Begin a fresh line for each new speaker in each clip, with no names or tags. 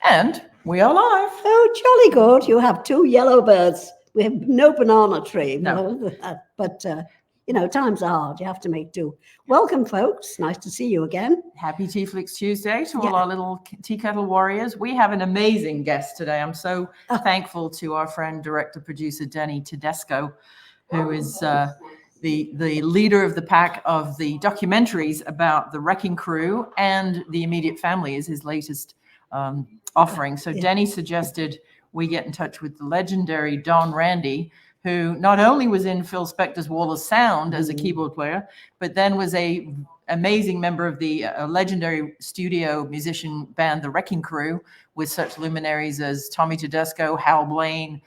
And we are live.
Oh, jolly good. You have two yellow birds. We have no banana tree.
No.
But, times are hard. You have to make do. Welcome, folks. Nice to see you again.
Happy TeaFlix Tuesday to all our little tea kettle warriors. We have an amazing guest today. I'm so thankful to our friend, director, producer, Denny Tedesco, who is the leader of the pack of the documentaries about the Wrecking Crew, and The Immediate Family is his latest offering. So Denny suggested we get in touch with the legendary Don Randi, who not only was in Phil Spector's Wall of Sound as a keyboard player, but then was a amazing member of the legendary studio musician band, The Wrecking Crew, with such luminaries as Tommy Tedesco, Hal Blaine,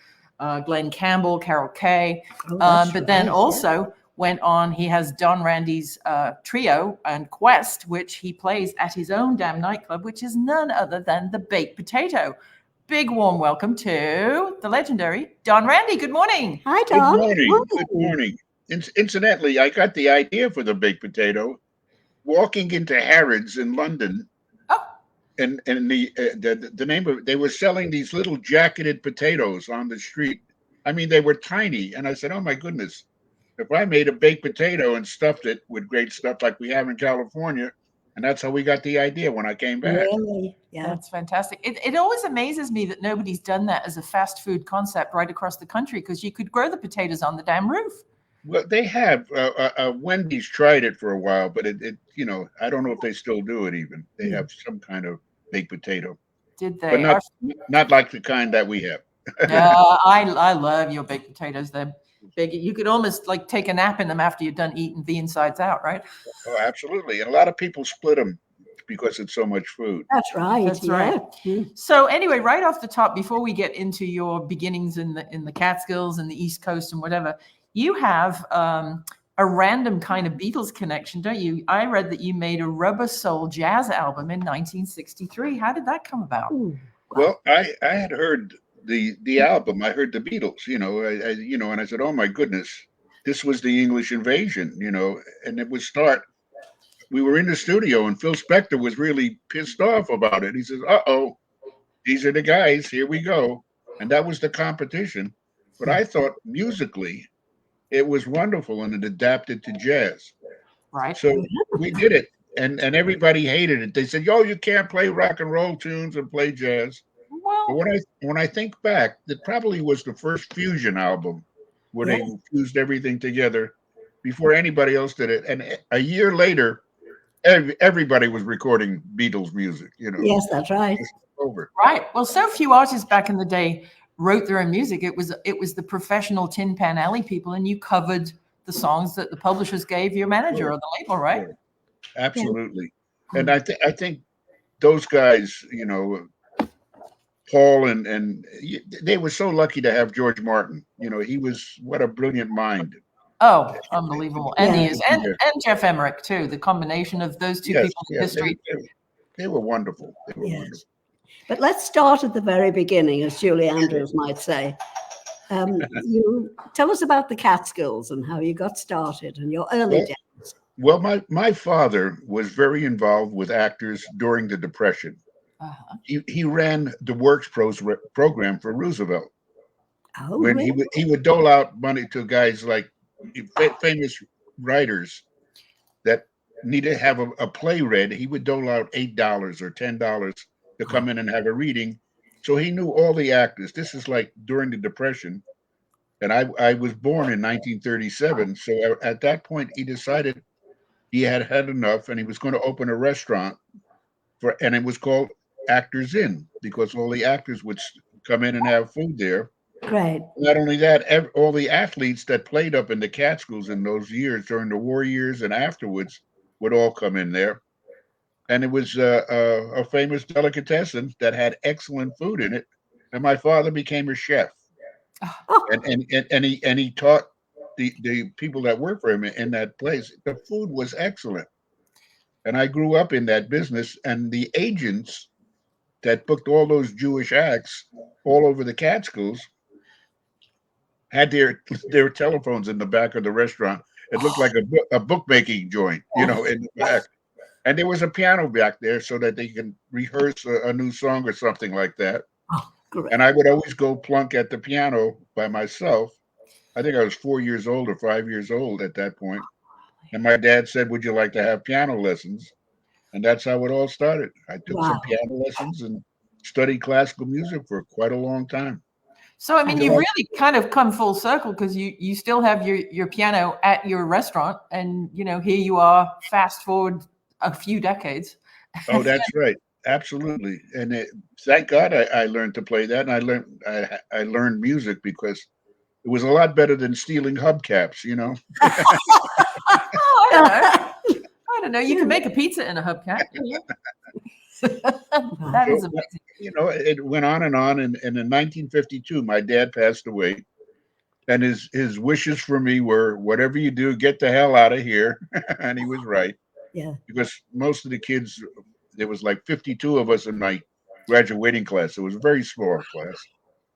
Glenn Campbell, Carol Kay. But then also went on, he has Don Randi's trio and Quest, which he plays at his own damn nightclub, which is none other than the Baked Potato. Big warm welcome to the legendary Don Randi. Good morning.
Hi, Don.
Good morning. Good morning. Incidentally, I got the idea for the baked potato walking into Harrods in London.
Oh.
And the name of it, they were selling these little jacketed potatoes on the street. I mean, they were tiny. And I said, oh, my goodness, if I made a baked potato and stuffed it with great stuff like we have in California. And that's how we got the idea when I came back.
Really? Yeah.
That's fantastic. It always amazes me that nobody's done that as a fast food concept right across the country, because you could grow the potatoes on the damn roof.
Well, they have. Wendy's tried it for a while, but it I don't know if they still do it even. They have some kind of baked potato.
Did they?
But not like the kind that we have.
I love your baked potatoes. They're big. You could almost like take a nap in them after you're done eating the insides out, right?
Oh, absolutely. And a lot of people split them because it's so much food.
That's right.
That's right. So anyway, right off the top, before we get into your beginnings in the Catskills and the East Coast and whatever, you have a random kind of Beatles connection, don't you? I read that you made a Rubber Soul jazz album in 1963. How did that come about?
Ooh.
Well, I had heard the album. I heard the Beatles, and I said, oh my goodness, this was the English Invasion, and it would start. We were in the studio and Phil Spector was really pissed off about it. He says, uh-oh, these are the guys, here we go. And that was the competition. But I thought musically it was wonderful and it adapted to jazz.
Right.
So we did it and everybody hated it. They said, yo, you can't play rock and roll tunes and play jazz.
Well,
But when I think back, that probably was the first fusion album where they fused everything together before anybody else did it. And a year later, everybody was recording Beatles music.
Yes, that's right.
Over.
Right. Well, so few artists back in the day wrote their own music. It was the professional Tin Pan Alley people, and you covered the songs that the publishers gave your manager or the label, right?
Absolutely. And I think those guys, Paul and they were so lucky to have George Martin. He was what a brilliant mind.
Oh, unbelievable. And he is. And Jeff Emmerich, too. The combination of those two people in history.
They were wonderful. They were wonderful.
But let's start at the very beginning, as Julie Andrews might say. You tell us about the Catskills and how you got started and your early days.
Well, my father was very involved with actors during the Depression.
Uh-huh.
He ran the Works program for Roosevelt.
Oh,
When
really?
he would dole out money to guys like famous writers that needed to have a play read, he would dole out $8 or $10 to come in and have a reading. So he knew all the actors. This is like during the Depression. And I was born in 1937. So at that point, he decided he had enough and he was going to open a restaurant and it was called Actors Inn because all the actors would come in and have food there.
Great.
Not only that, all the athletes that played up in the Catskills in those years, during the war years and afterwards, would all come in there. And it was a famous delicatessen that had excellent food in it. And my father became a chef.
Oh.
And he taught the people that worked for him in that place. The food was excellent. And I grew up in that business. And the agents that booked all those Jewish acts all over the Catskills had their telephones in the back of the restaurant. It looked like a bookmaking joint, in the back. And there was a piano back there so that they can rehearse a new song or something like that.
Oh, great.
And I would always go plunk at the piano by myself. I think I was 4 years old or 5 years old at that point. And my dad said, "Would you like to have piano lessons?" And that's how it all started. I took some
Wow.
piano lessons and studied classical music for quite a long time.
So, I mean,
And
you
what-
really kind of come full circle because you still have your piano at your restaurant, and here you are. Fast forward a few decades.
Oh, that's right. Absolutely. And thank God I learned to play that. And I learned music because it was a lot better than stealing hubcaps,
Oh, I don't know. You can make a pizza in a hubcap. That is
So,
amazing.
it went on. And in 1952, my dad passed away. And his wishes for me were, whatever you do, get the hell out of here. And he was right.
Yeah.
Because most of the kids, there was like 52 of us in my graduating class. It was a very small class.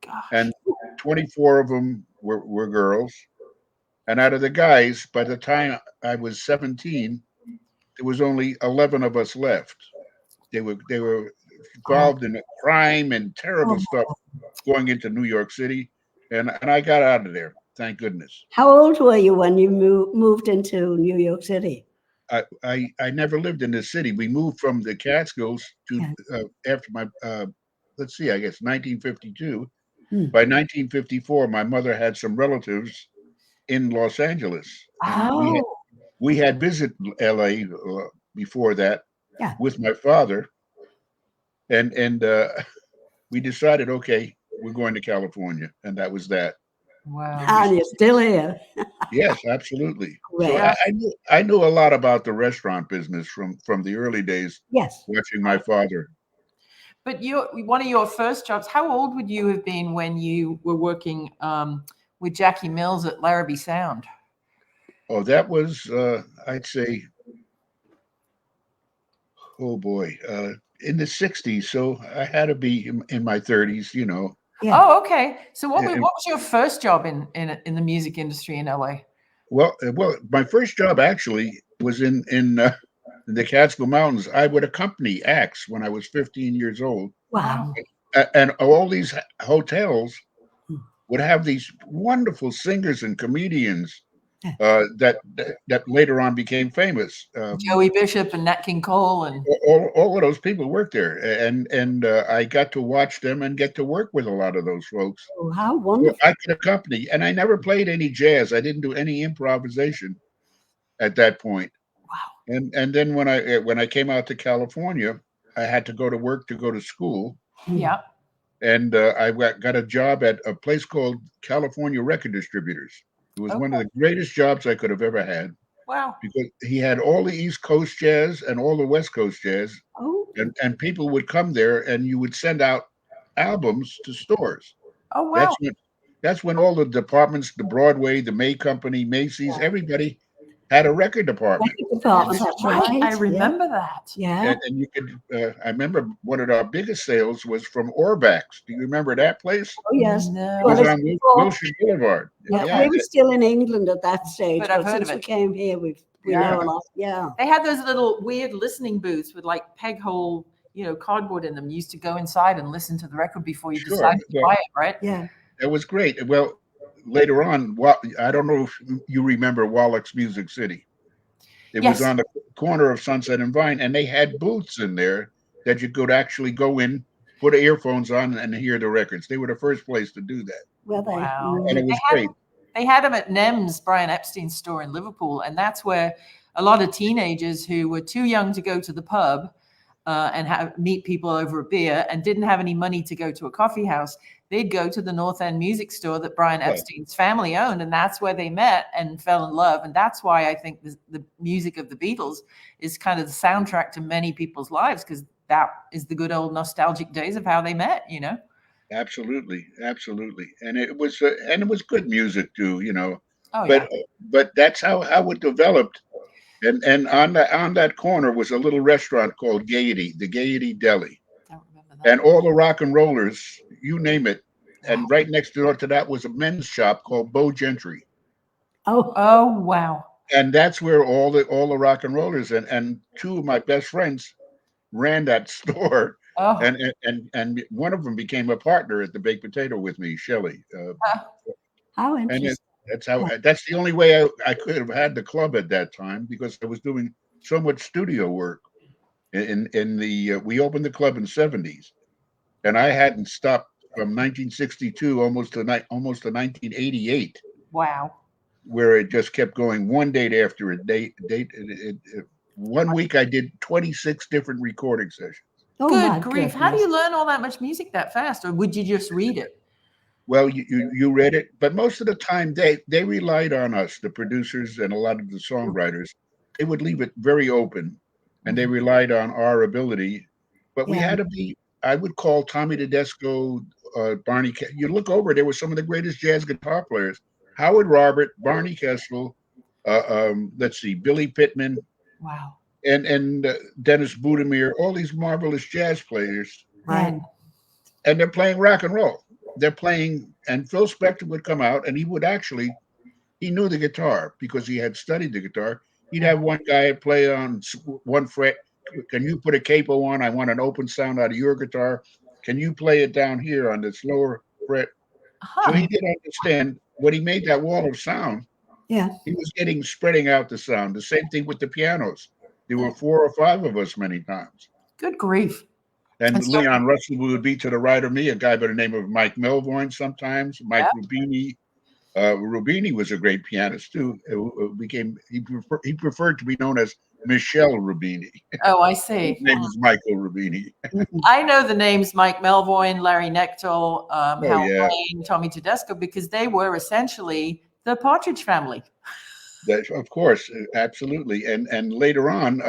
Gosh.
And 24 of them were girls. And out of the guys, by the time I was 17, there was only 11 of us left. They were involved in crime and terrible stuff going into New York City. And I got out of there, thank goodness.
How old were you when you moved into New York City?
I never lived in this city. We moved from the Catskills to after my let's see, I guess 1952. By 1954, my mother had some relatives in Los Angeles. And we had visited LA before that with my father, and we decided, okay, we're going to California, and that was that.
Wow.
And you're still here.
Yes, absolutely. So
Right.
I knew a lot about the restaurant business from the early days.
Yes.
Watching my father.
But one of your first jobs, how old would you have been when you were working with Jackie Mills at Larrabee Sound?
Oh, that was I'd say, oh boy, in the 60s. So I had to be in my 30s,
Yeah.
Oh, okay. So what
And-
was your first job in the music industry in LA?
Well, my first job actually was in the Catskill Mountains. I would accompany acts when I was 15 years old,
Wow.
and all these hotels would have these wonderful singers and comedians that later on became famous.
Joey Bishop and Nat King Cole and
All of those people worked there, and I got to watch them and get to work with a lot of those folks.
Oh, how
So
wonderful.
I could accompany, and I never played any jazz. I didn't do any improvisation at that point.
wow.
And then when I came out to California, I had to go to work to go to school,
Yeah.
and I got a job at a place called California Record Distributors. It was one of the greatest jobs I could have ever had
Wow.
because he had all the East Coast jazz and all the West Coast jazz,
Oh,
and people would come there, and you would send out albums to stores.
Oh, wow.
That's when all the departments, the Broadway, the May Company, Macy's, everybody had a record department.
record department. That's right.
I remember that.
Yeah.
And you could, I remember one of our biggest sales was from Orbach's. Do you remember that place?
Oh, yes.
No.
It was
Well,
on
it's before-
Wilshire Boulevard.
Yeah, we were still in England at that stage,
But I've heard
since
of
we
it.
came here, we
Yeah.
know a lot. Yeah.
They had those little weird listening booths with like peg hole, cardboard in them. You used to go inside and listen to the record before you
Sure.
decided to
Well,
buy it, right?
Yeah.
It was great. Well, later on, I don't know if you remember Wallach's Music City. It was
Yes.
on the corner of Sunset and Vine, and they had booths in there that you could actually go in, put earphones on, and hear the records. They were the first place to do that,
Well, they.
Wow.
and it was
They
great.
They had them at Nem's, Brian Epstein's store in Liverpool, and that's where a lot of teenagers who were too young to go to the pub and meet people over a beer and didn't have any money to go to a coffee house, they'd go to the North End music store that Brian Epstein's family owned, and that's where they met and fell in love. And that's why I think the music of the Beatles is kind of the soundtrack to many people's lives, because that is the good old nostalgic days of how they met,
Absolutely, absolutely, and it was good music too,
Oh, yeah.
But that's how it developed. And on that corner was a little restaurant called Gaiety, the Gaiety Deli,
Don't remember that.
and all the rock and rollers, you name it. And right next door to that was a men's shop called Bo Gentry.
Oh,
Oh, wow.
And that's where all the rock and rollers and two of my best friends ran that store,
Oh,
and one of them became a partner at the Baked Potato with me, Shelley.
How
And
interesting.
that's the only way I could have had the club at that time, because I was doing so much studio work. In the we opened the club in '70s, and I hadn't stopped from 1962 almost to 1988,
wow.
where it just kept going one date after a date. One week I did 26 different recording sessions.
Oh my
Good grief. How do
goodness.
you learn all that much music that fast? Or would you just read it?
Well, you read it, but most of the time they relied on us, the producers and a lot of the songwriters. They would leave it very open, and they relied on our ability. But we
Yeah.
had to be. I would call Tommy Tedesco, Barney. You look over, there were some of the greatest jazz guitar players: Howard Robert, Barney Kessel. Let's see, Billy Pittman,
Wow.
and Dennis Budimir. All these marvelous jazz players,
Right.
and they're playing rock and roll. They're playing, and Phil Spector would come out, and he knew the guitar because he had studied the guitar. He'd have one guy play on one fret. Can you put a capo on? I want an open sound out of your guitar. Can you play it down here on this lower fret? So he
Huh.
did understand when he made that wall of sound,
Yeah.
he was spreading out the sound. The same thing with the pianos. There were 4 or 5 of us many times.
Good grief.
And
And so-
Leon Russell would be to the right of me, a guy by the name of Mike Melvoin sometimes, Mike
Yeah.
Rubini. Rubini was a great pianist too. He preferred to be known as Michel Rubini.
Oh, I
His
see.
name is Michael Rubini.
I know the names Mike Melvoin, Larry Knechtel, Hal
yeah.
Blaine, Tommy Tedesco, because they were essentially the Partridge Family.
Of course, absolutely. And later on,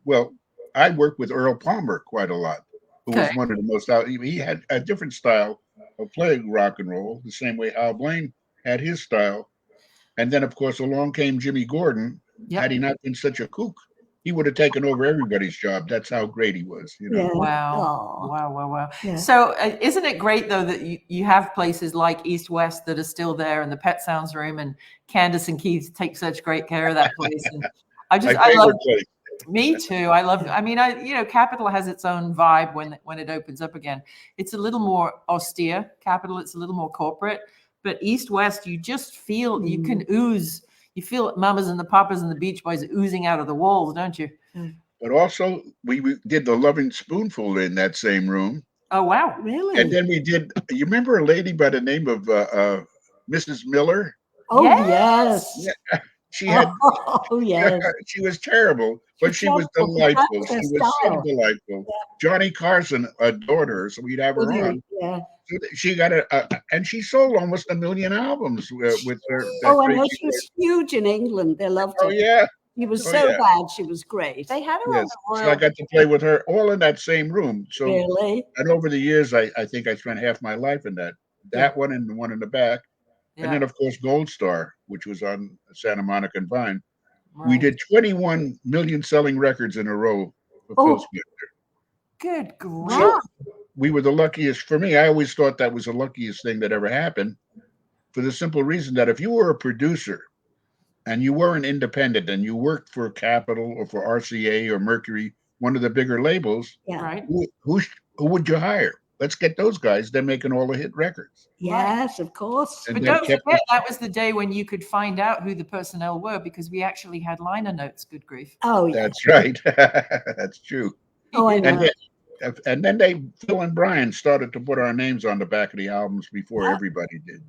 well, I worked with Earl Palmer quite a lot, who was
Okay.
one of the most out. He had a different style of playing rock and roll, the same way Hal Blaine had his style. And then, of course, along came Jimmy Gordon.
Yep.
Had he not been such a kook, he would have taken over everybody's job. That's how great he was.
Yeah.
Wow.
Aw.
Wow.
Yeah.
So isn't it great, though, that you have places like East West that are still there, and the Pet Sounds Room, and Candace and Keith take such great care of that place. And I
My
love,
favorite place.
me too. I mean, Capitol has its own vibe when it opens up again. It's a little more austere. Capitol, it's a little more corporate. But East West, you just feel, you can ooze. You feel Mamas and the Papas and the Beach Boys oozing out of the walls, don't you?
But also, we did the Loving Spoonful in that same room.
Oh, wow.
Really?
And then we did, you remember a lady by the name of Mrs. Miller?
Oh,
Yes.
yes.
She had,
Oh, yes.
she was terrible, but she was
terrible.
delightful.
That's
She
her
was so
style.
delightful. Johnny Carson adored her, so we'd have her on.
Yeah.
She got and she sold almost 1 million albums with her.
Oh, I know she was huge in England. They loved her.
Oh yeah,
She was
Oh,
so
yeah.
bad. She was great.
They had her on
yes.
the
So
Royal.
I got to play with her all in that same room. So
Really?
and over the years, I think I spent half my life in that one and the one in the back.
Yeah,
And then, of course, Gold Star, which was on Santa Monica and Vine. We
right.
did 21 million selling records in a row for
Oh.
Phil Spector.
Good grief.
So we were the luckiest. For me, I always thought that was the luckiest thing that ever happened, for the simple reason that if you were a producer and you weren't independent and you worked for Capitol or for RCA or Mercury, one of the bigger labels,
Yeah.
Right.
who would you hire? Let's get those guys. They're making all the hit records.
Yes, of course.
And
But
that
don't
kept
forget, that was the day when you could find out who the personnel were, because we actually had liner notes. Good grief.
Oh, yeah.
That's right. That's true.
Oh, I
And
know.
then Phil and Brian started to put our names on the back of the albums before
Yeah.
everybody did.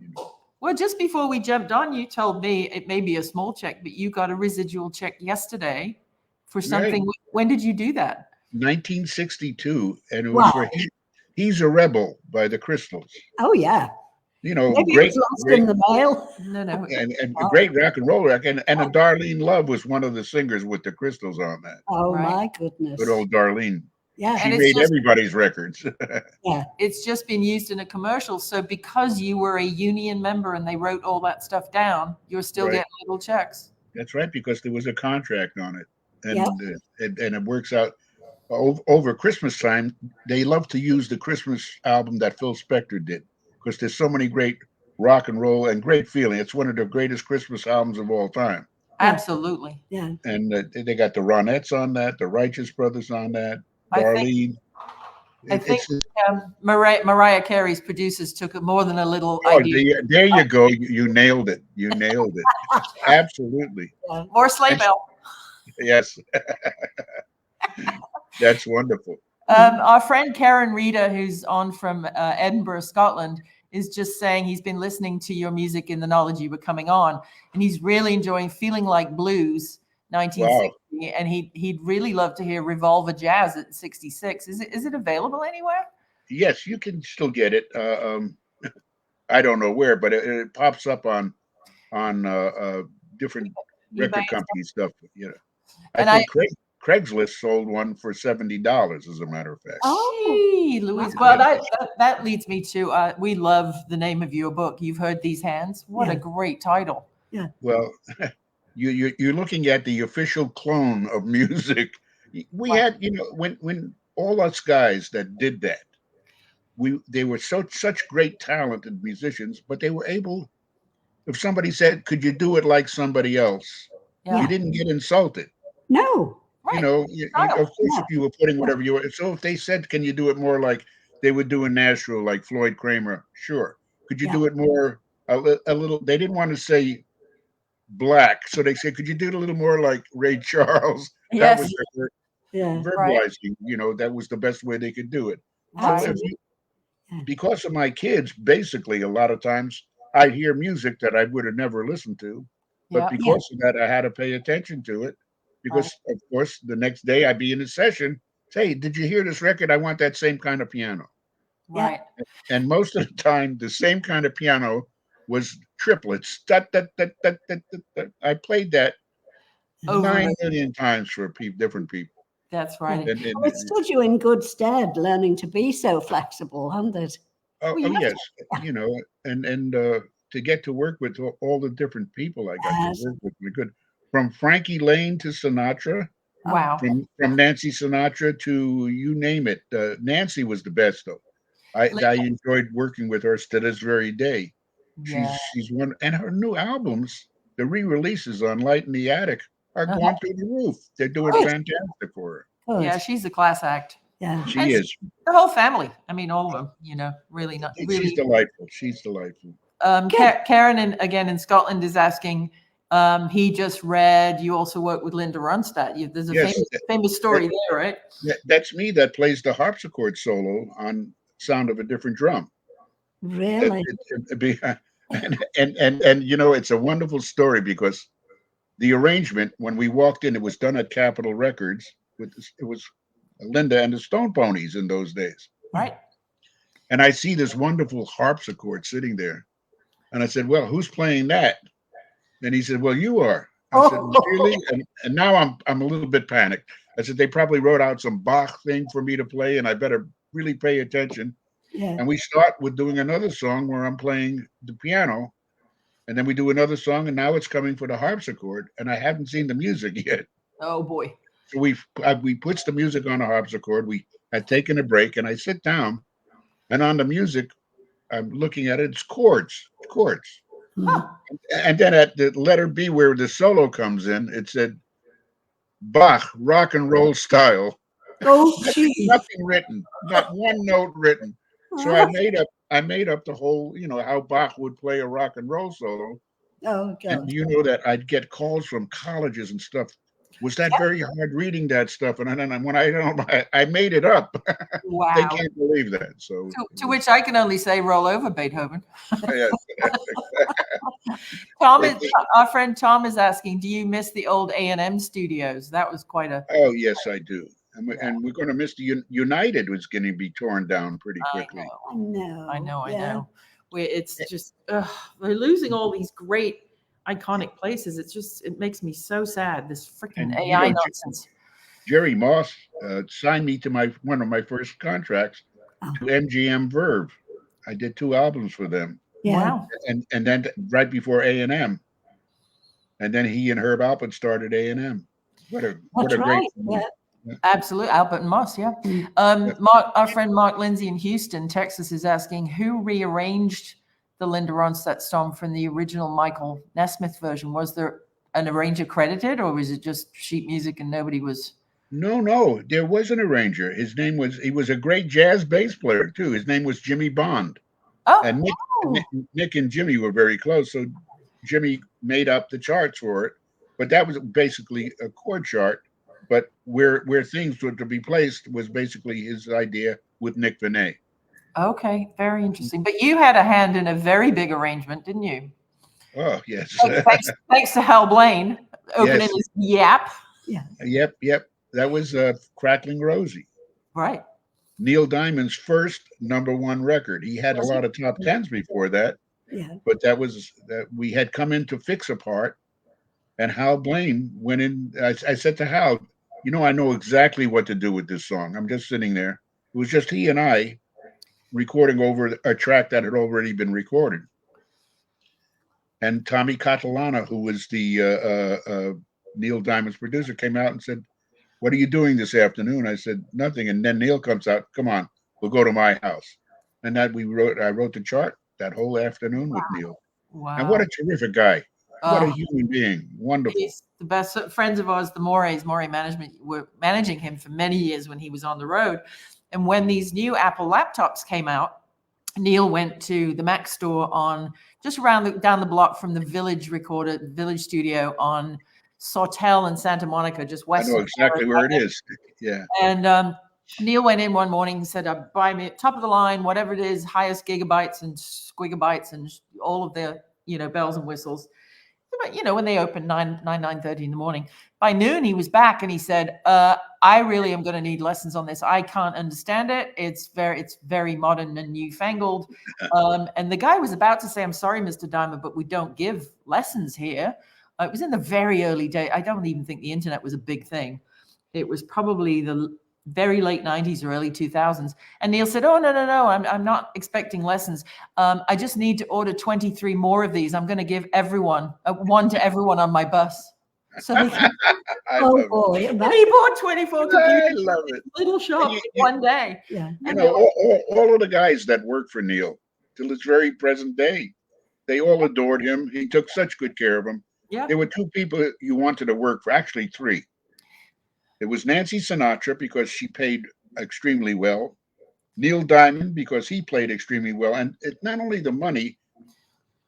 Well, just before we jumped on, you told me it may be a small check, but you got a residual check yesterday for something.
Right.
When did you do that?
1962, and it was
Wow.
for He's a Rebel by the Crystals.
Oh, yeah. Maybe
Great,
it was lost
great,
in the mail.
No.
and a great rock and roll. And a Darlene Love was one of the singers with the Crystals on that.
Oh,
Right.
my goodness.
Good old Darlene.
Yeah.
She
And it's
made
just-
everybody's records.
Yeah.
It's just been used in a commercial. So because you were a union member and they wrote all that stuff down, you're still
Right.
getting little checks.
That's right, because there was a contract on it, and
Yep.
and it works out. Over Christmas time, they love to use the Christmas album that Phil Spector did, because there's so many great rock and roll and great feeling. It's one of the greatest Christmas albums of all time.
Absolutely.
Yeah.
And they got the Ronettes on that, the Righteous Brothers on that,
I
Darlene.
think Mariah Carey's producers took more than a little idea.
There you go. You nailed it. You nailed it. Absolutely.
More sleigh bell.
Yes. That's wonderful.
Our friend Karen Reeder, who's on from Edinburgh, Scotland, is just saying he's been listening to your music in the knowledge you were coming on, and he's really enjoying Feeling Like Blues, 1960, wow. And he'd really love to hear Revolver Jazz at 66. Is it available anywhere?
Yes, you can still get it. I don't know where, but it pops up on different record company stuff. You know, I think Craigslist sold one for $70, as a matter of fact.
Oh, Louise. Well, that leads me to we love the name of your book. You've Heard These Hands. What a great title.
Yeah.
Well, you're looking at the official clone of music. We had, when all us guys that did that, they were such great talented musicians, but they were able. If somebody said, "Could you do it like somebody else?" You didn't get insulted.
No.
Right. Of course, if you were putting whatever you were. So if they said, "Can you do it more like they would do in Nashville, like Floyd Kramer?" Sure. Could you do it more a little? They didn't want to say black, so they said, "Could you do it a little more like Ray Charles?"
Yes.
That was their verbalizing. That was the best way they could do it. So because of my kids, basically, a lot of times I hear music that I would have never listened to, but because of that, I had to pay attention to it. Because, of course, the next day I'd be in a session. Say, did you hear this record? I want that same kind of piano.
Right.
And most of the time, the same kind of piano was triplets. I played that 9 million times for different people.
That's right.
And it stood you in good stead, learning to be so flexible, hasn't it?
Oh, yes. And to get to work with all the different people I got to work with. From Frankie Lane to Sinatra.
Wow.
From Nancy Sinatra to you name it. Nancy was the best, though. I enjoyed working with her to this very day. She's one, and her new albums, the re-releases on Light in the Attic, are going through the roof. They're doing fantastic for her.
Yeah, she's a class act.
Yeah,
she is.
The whole family. I mean, all of them. Really not. Really.
She's delightful. She's delightful.
Karen, again in Scotland, is asking. He just read. You also work with Linda Ronstadt. There's a famous story there, right?
That's me. That plays the harpsichord solo on Sound of a Different Drum.
Really?
And it's a wonderful story because the arrangement when we walked in, it was done at Capitol Records. It was Linda and the Stone Ponies in those days.
Right.
And I see this wonderful harpsichord sitting there, and I said, "Well, who's playing that?" And he said, "Well, you are." I said, "Really?" And now I'm a little bit panicked. I said, "They probably wrote out some Bach thing for me to play, and I better really pay attention."
Yeah.
And we start with doing another song where I'm playing the piano, and then we do another song, and now it's coming for the harpsichord, and I haven't seen the music yet.
Oh boy!
So we put the music on the harpsichord. We had taken a break, and I sit down, and on the music, I'm looking at it. It's chords.
Huh.
And then at the letter B where the solo comes in, it said Bach rock and roll style.
Oh, geez.
Nothing written, not one note written. So I made up the whole, how Bach would play a rock and roll solo.
Oh, God.
And you know that I'd get calls from colleges and stuff. Was that very hard reading that stuff? And then when I made it up.
Wow.
They can't believe that. So
to which I can only say, roll over, Beethoven.
Yes.
Our friend Tom is asking, do you miss the old A&M studios? That was quite a...
Oh, yes, I do. And we're going to miss the United was going to be torn down pretty quickly.
I know.
It's just, we're losing all these great iconic places. It makes me so sad, this freaking AI nonsense.
Jerry Moss signed me to one of my first contracts to MGM Verve. I did 2 albums for them.
Yeah.
Wow.
And then right before A&M. And then he and Herb Alpert started A&M. What a great
yeah.
Absolutely. Alpert and Moss, yeah. Our friend Mark Lindsay in Houston, Texas, is asking who rearranged the Linda Ronstadt song from the original Michael Nesmith version. Was there an arranger credited, or was it just sheet music and nobody was?
No, there was an arranger. He was a great jazz bass player too. His name was Jimmy Bond.
Oh,
And Nick and Jimmy were very close. So Jimmy made up the charts for it. But that was basically a chord chart. But where things were to be placed was basically his idea with Nick Venet.
okay, very interesting. But you had a hand in a very big arrangement, didn't you?
Oh, yes.
Thanks to Hal Blaine opening his yap.
Yeah.
Yep. That was Crackling Rosie.
Right.
Neil Diamond's first #1 record. He had a lot of top tens before that.
Yeah.
But that we had come in to fix a part, and Hal Blaine went in. I said to Hal, I know exactly what to do with this song. I'm just sitting there. It was just he and I recording over a track that had already been recorded. And Tommy Catalana, who was the Neil Diamond's producer, came out and said, "What are you doing this afternoon?" I said, "Nothing." And then Neil comes out, "Come on, we'll go to my house." And I wrote the chart that whole afternoon with Neil.
Wow.
And what a terrific guy. What a human being. Wonderful.
He's the best. Friends of ours, the Moray Management, were managing him for many years when he was on the road. And when these new Apple laptops came out, Neil went to the Mac store on just down the block from the Village Studio on Sawtelle and Santa Monica, just west.
I know exactly where it is. Yeah.
And Neil went in one morning and said, "Buy me top of the line, whatever it is, highest gigabytes and squigabytes and all of the bells and whistles." But when they open 9:30 in the morning, by noon he was back and he said, "I really am going to need lessons on this. I can't understand it. It's very modern and newfangled." And the guy was about to say, "I'm sorry, Mr. Diamond, but we don't give lessons here." It was in the very early days. I don't even think the internet was a big thing. It was probably the very late 90s or early 2000s. And Neil said, "Oh, no. I'm not expecting lessons. I just need to order 23 more of these. I'm going to give one to everyone on my bus." So he
boy.
he bought 24 computers.
I love it.
Little shop in one day.
Yeah.
All of the guys that worked for Neil till this very present day, they all adored him. He took such good care of them.
Yeah.
There were two people you wanted to work for, actually three. It was Nancy Sinatra because she paid extremely well, Neil Diamond because he played extremely well, and not only the money,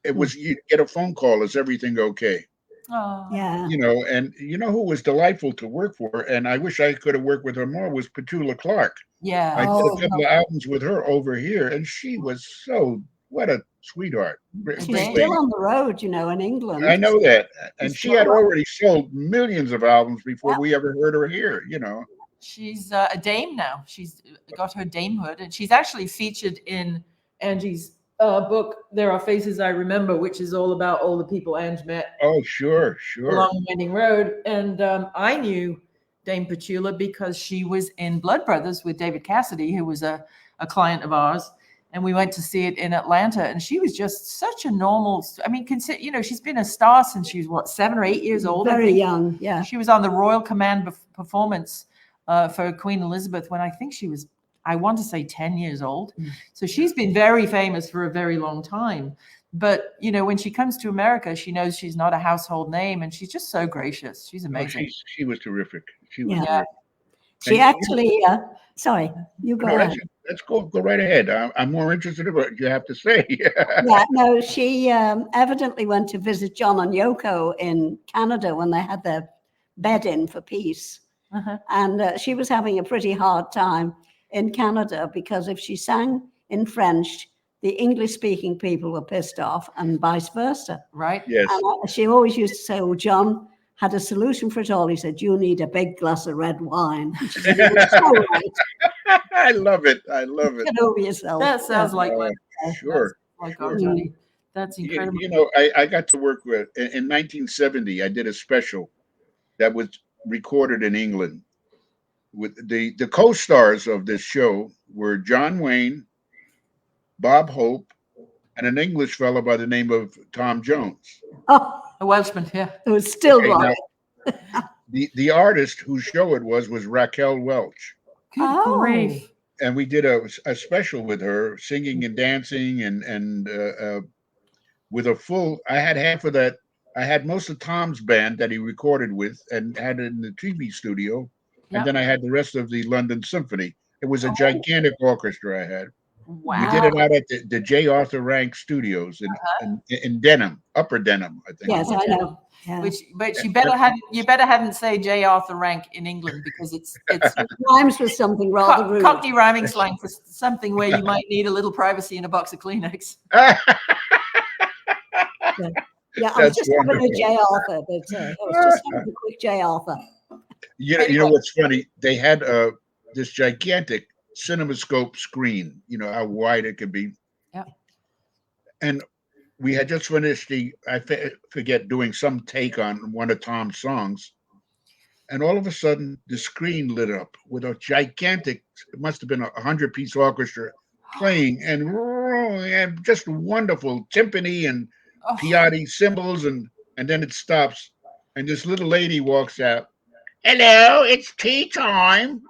it was you get a phone call, "Is everything okay?"
Oh.
Yeah.
And who was delightful to work for, and I wish I could have worked with her more, was Petula Clark.
Yeah.
I did a couple of albums with her over here, and she was what a sweetheart.
She's still on the road, in England.
I know that. And she had already sold millions of albums before we ever heard her here,
She's a dame now. She's got her damehood, and she's actually featured in Angie's book, There Are Faces I Remember, which is all about all the people Ange met.
Oh, sure.
Along the Winding Road. And I knew Dame Petula because she was in Blood Brothers with David Cassidy, who was a client of ours. And we went to see it in Atlanta, and she was just such a normal. I mean, she's been a star since she was 7 or 8 years old.
Very young, yeah.
She was on the Royal Command performance for Queen Elizabeth when I think she was, I want to say 10 years old. So she's been very famous for a very long time. But, when she comes to America, she knows she's not a household name, and she's just so gracious. She's amazing.
She was terrific. She was.
Yeah. She actually, sorry, you go ahead.
Let's go right ahead. I'm more interested in what you have to say.
She evidently went to visit John and Yoko in Canada when they had their bed in for peace.
Uh-huh.
And she was having a pretty hard time in Canada because if she sang in French, the English-speaking people were pissed off and vice versa.
Right.
Yes.
And she always used to say, "Oh, John had a solution for it all." He said, "You need a big glass of red wine." She said, "So right."
I love it.
Get over yourself.
That sounds like
sure.
That's incredible.
I got to work with in 1970. I did a special that was recorded in England. With the co-stars of this show were John Wayne, Bob Hope, and an English fellow by the name of Tom Jones.
Oh,
a Welshman, yeah.
It was still right.
The artist whose show it was Raquel Welch.
Good grief.
And we did a special with her, singing and dancing, and with a full. I had half of that I had most of Tom's band that he recorded with and had it in the TV studio. And
Yep.
then I had the rest of the London Symphony. It was a gigantic orchestra I had. We
Wow.
did it out at the J. Arthur Rank Studios in Denham, Upper Denham, I think.
Yes, I know. Yeah.
But you better hadn't say J. Arthur Rank in England, because it's
Rhymes with something rather rude.
Cockney rhyming slang for something where you might need a little privacy and a box of Kleenex.
Yeah, I was just having a J. Arthur, but I was just having a quick J. Arthur.
You know what's funny? They had this gigantic CinemaScope screen. You know how wide it could be.
Yeah.
And we had just finished I forget, doing some take on one of Tom's songs, and all of a sudden the screen lit up with a gigantic, it must have been a 100-piece orchestra playing, and just wonderful timpani and piatti cymbals, and then it stops, and this little lady walks out. Hello, it's tea time.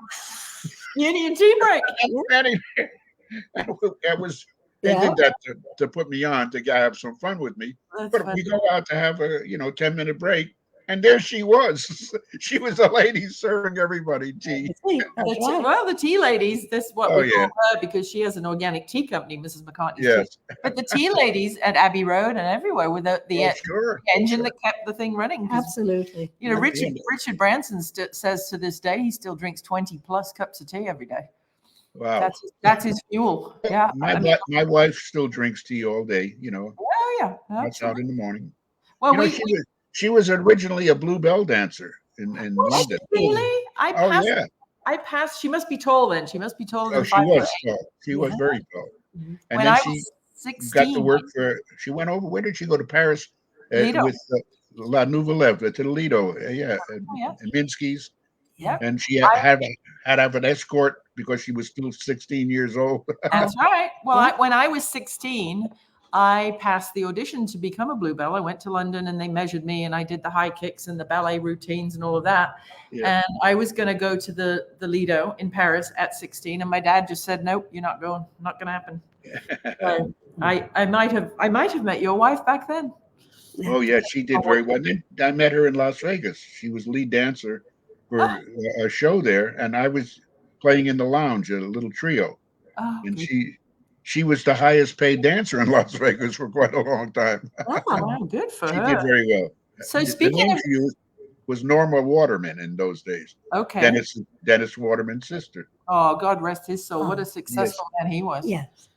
Union tea break.
That was. They did that to put me on, to have some fun with me. But we go out to have a 10-minute break, and there she was. She was a lady serving everybody tea.
Well, the tea ladies. This is what we call her, because she has an organic tea company, Mrs. McCartney.
Yes.
But the tea ladies at Abbey Road and everywhere with the engine that kept the thing running.
Absolutely.
Richard Branson says to this day he still drinks 20 plus cups of tea every day.
Wow.
That's his fuel. Yeah.
My wife still drinks tea all day,
Oh yeah.
That's out in the morning.
Well,
she was originally a bluebell dancer in London.
Really? I passed. She must be tall then. She must be taller than 5
she was tall. She was very tall. And
when
then
I
she
was 16,
got to work she went over. Where did she go? To Paris with La Nouvelle to the Lido. And Minsky's.
Yeah.
And she had to have an escort because she was still 16 years old.
That's right. Well, when I was 16, I passed the audition to become a bluebell. I went to London and they measured me, and I did the high kicks and the ballet routines and all of that. Yeah. And I was going to go to the Lido in Paris at 16, and my dad just said, "Nope, you're not going. Not going to happen." So I might have met your wife back then.
Oh yeah, she did very well. Then I met her in Las Vegas. She was lead dancer for a show there, and I was playing in the lounge at a little trio. And she was the highest paid dancer in Las Vegas for quite a long time.
Oh, good for her.
She did very well.
So speaking of,
was Norma Waterman in those days.
Okay.
Dennis Waterman's sister.
Oh, God rest his soul. What a successful man he was.
Yes.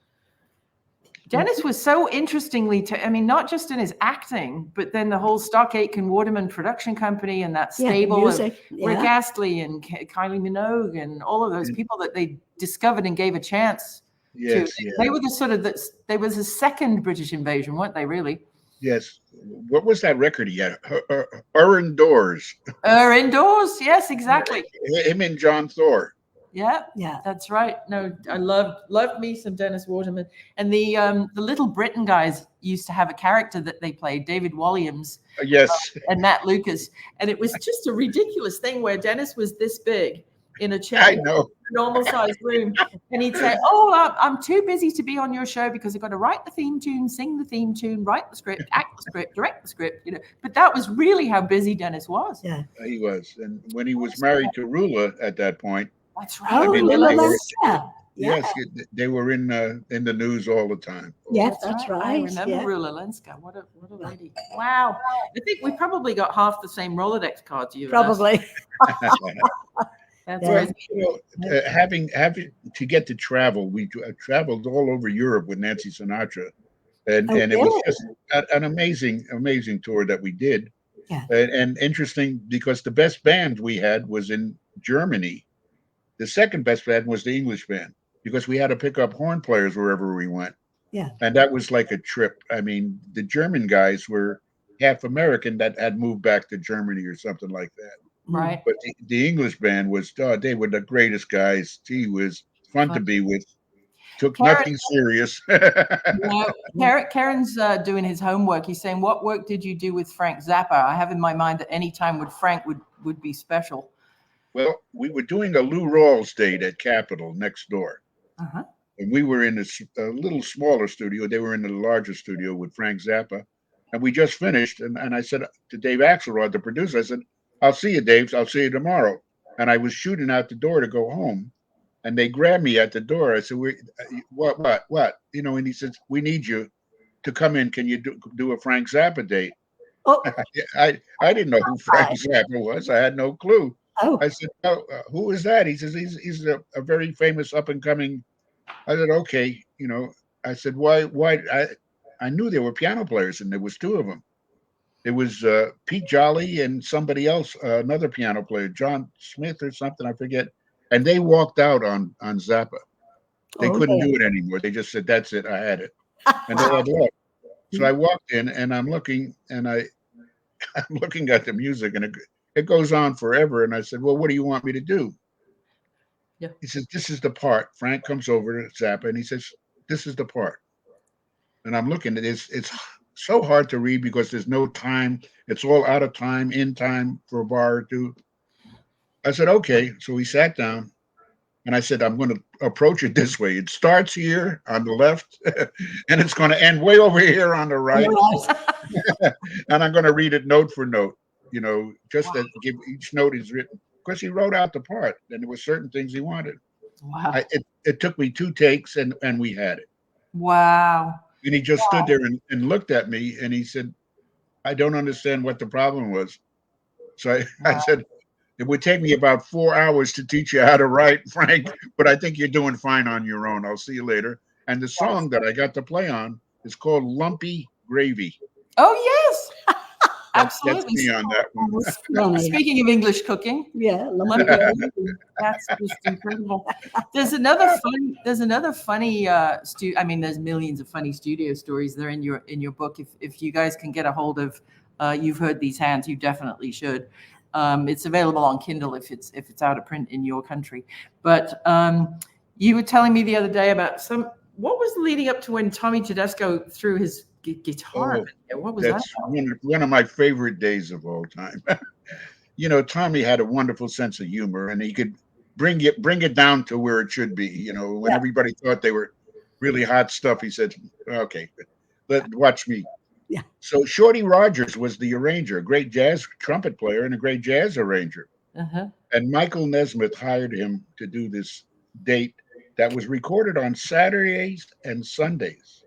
Dennis was so interestingly, not just in his acting, but then the whole Stock Aitken Waterman production company and that stable of Rick Astley and Kylie Minogue and all of those people that they discovered and gave a chance to. They were they was a second British invasion, weren't they, really?
Yes. What was that record he had? Indoors.
Indoors, yes, exactly.
Him and John Thor.
Yeah, that's right. No, I loved me some Dennis Waterman. And the Little Britain guys used to have a character that they played, David Walliams.
Yes.
And Matt Lucas. And it was just a ridiculous thing where Dennis was this big in a chair.
I know.
Normal sized room. And he'd say, "Oh, I'm too busy to be on your show because I've got to write the theme tune, sing the theme tune, write the script, act the script, direct the script." But that was really how busy Dennis was.
Yeah.
He was. And when he was married to Rula at that point.
That's right.
Yes, they were in the news all the time.
Yes, that's right.
I remember Rula Lenska. What a lady! Wow. I think we probably got half the same Rolodex cards you.
Probably.
That's right.
Having to get to travel, we traveled all over Europe with Nancy Sinatra, and it was just an amazing tour that we did.
Yeah.
And interesting because the best band we had was in Germany. The second best band was the English band because we had to pick up horn players wherever we went.
Yeah.
And that was like a trip. I mean, the German guys were half American that had moved back to Germany or something like that.
Right.
But the English band was, they were the greatest guys. He was fun to be with. Took nothing serious.
Karen's doing his homework. He's saying, "What work did you do with Frank Zappa?" I have in my mind that any time with Frank would be special.
Well, we were doing a Lou Rawls date at Capitol next door. And we were in a little smaller studio. They were in the larger studio with Frank Zappa. And we just finished. And I said to Dave Axelrod, the producer, I said, I'll see you, Dave. I'll see you tomorrow. And I was shooting out the door to go home. And they grabbed me at the door. I said, what? You know, and he says, we need you to come in. Can you do a Frank Zappa date?
Oh,
I didn't know who Frank Zappa was. I had no clue.
oh,
I said, oh, who is that? He says, he's a very famous up and coming. I said, okay, you know. I said, why? I knew there were piano players, and there was two of them. It was Pete Jolly and somebody else, another piano player, John Smith or something, I forget. And they walked out on Zappa. They couldn't do it anymore. They just said, that's it, I had it. And they had left. So I walked in, and I'm looking, and I'm looking at the music, and it goes on forever. And I said, well, what do you want me to do?
Yeah.
He says, this is the part. Frank comes over to Zappa, and he says, this is the part. And I'm looking at it. It's so hard to read because there's no time. It's all out of time, in time for a bar or two. I said, okay. So we sat down, and I said, I'm going to approach it this way. It starts here on the left, and it's going to end way over here on the right. And I'm going to read it note for note, you know, just to give each note is written. Because he wrote out the part, and there were certain things he wanted.
Wow.
It took me 2 takes, and we had it.
Wow.
And he just stood there and looked at me, and he said, I don't understand what the problem was. So I said, it would take me about 4 hours to teach you how to write, Frank, but I think you're doing fine on your own. I'll see you later. And the song that I got to play on is called Lumpy Gravy.
Oh, yes. Absolutely.
That's me on that one.
Speaking of English cooking,
yeah,
that's just incredible. There's another funny I mean, there's millions of funny studio stories there in your book. If you guys can get a hold of You've Heard These Hands, you definitely should. It's available on Kindle if it's out of print in your country. But you were telling me the other day about what was leading up to when Tommy Tedesco threw his guitar. What was
that's
that?
one of my favorite days of all time. You know, Tommy had a wonderful sense of humor, and he could bring it down to where it should be. You know, when everybody thought they were really hot stuff, he said, okay, watch me.
Yeah.
So Shorty Rogers was the arranger, a great jazz trumpet player and a great jazz arranger.
Uh-huh.
And Michael Nesmith hired him to do this date that was recorded on Saturdays and Sundays,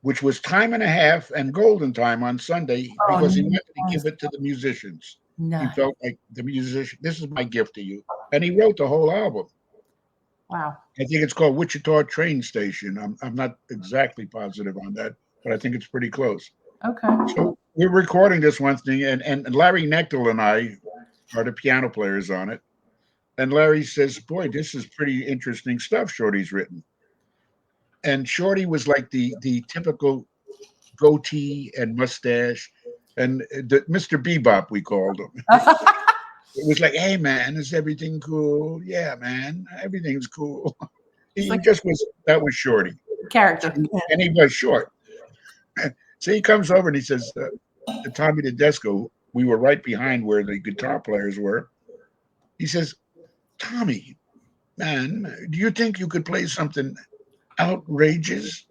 which was time and a half and golden time on Sunday because he wanted to give it to the musicians.
Nice.
He felt like the musician, this is my gift to you. And he wrote the whole album.
Wow.
I think it's called Wichita Train Station. I'm not exactly positive on that, but I think it's pretty close.
Okay.
So we're recording this one thing, and Larry Knechtel and I are the piano players on it. And Larry says, boy, this is pretty interesting stuff Shorty's written. And Shorty was like the typical goatee and mustache, and Mr. Bebop, we called him. It was like, hey, man, is everything cool? Yeah, man, everything's cool. That was Shorty.
Character.
And he was short. So he comes over and he says, to Tommy Tedesco, we were right behind where the guitar players were. He says, Tommy, man, do you think you could play something outrageous?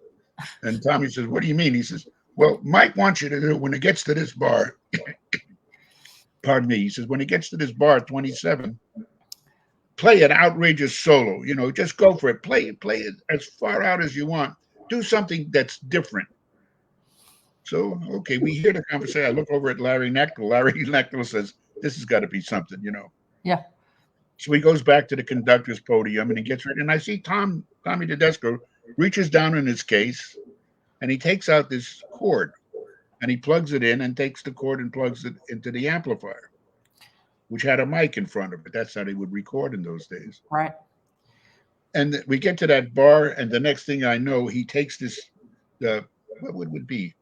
And Tommy says, what do you mean? He says, well, Mike wants you to do it when it gets to this bar. Pardon me. He says, when it gets to this bar, 27, play an outrageous solo. You know, just go for it. Play it as far out as you want. Do something that's different. So, okay, we hear the conversation. I look over at Larry Knechtel. Larry Knechtel says, this has got to be something, you know.
Yeah.
So he goes back to the conductor's podium and he gets ready. And I see Tommy Tedesco reaches down in his case and he takes out this cord and he plugs it in and takes the cord and plugs it into the amplifier, which had a mic in front of it. That's how they would record in those days.
Right.
And we get to that bar, and the next thing I know, he takes this, what would it be?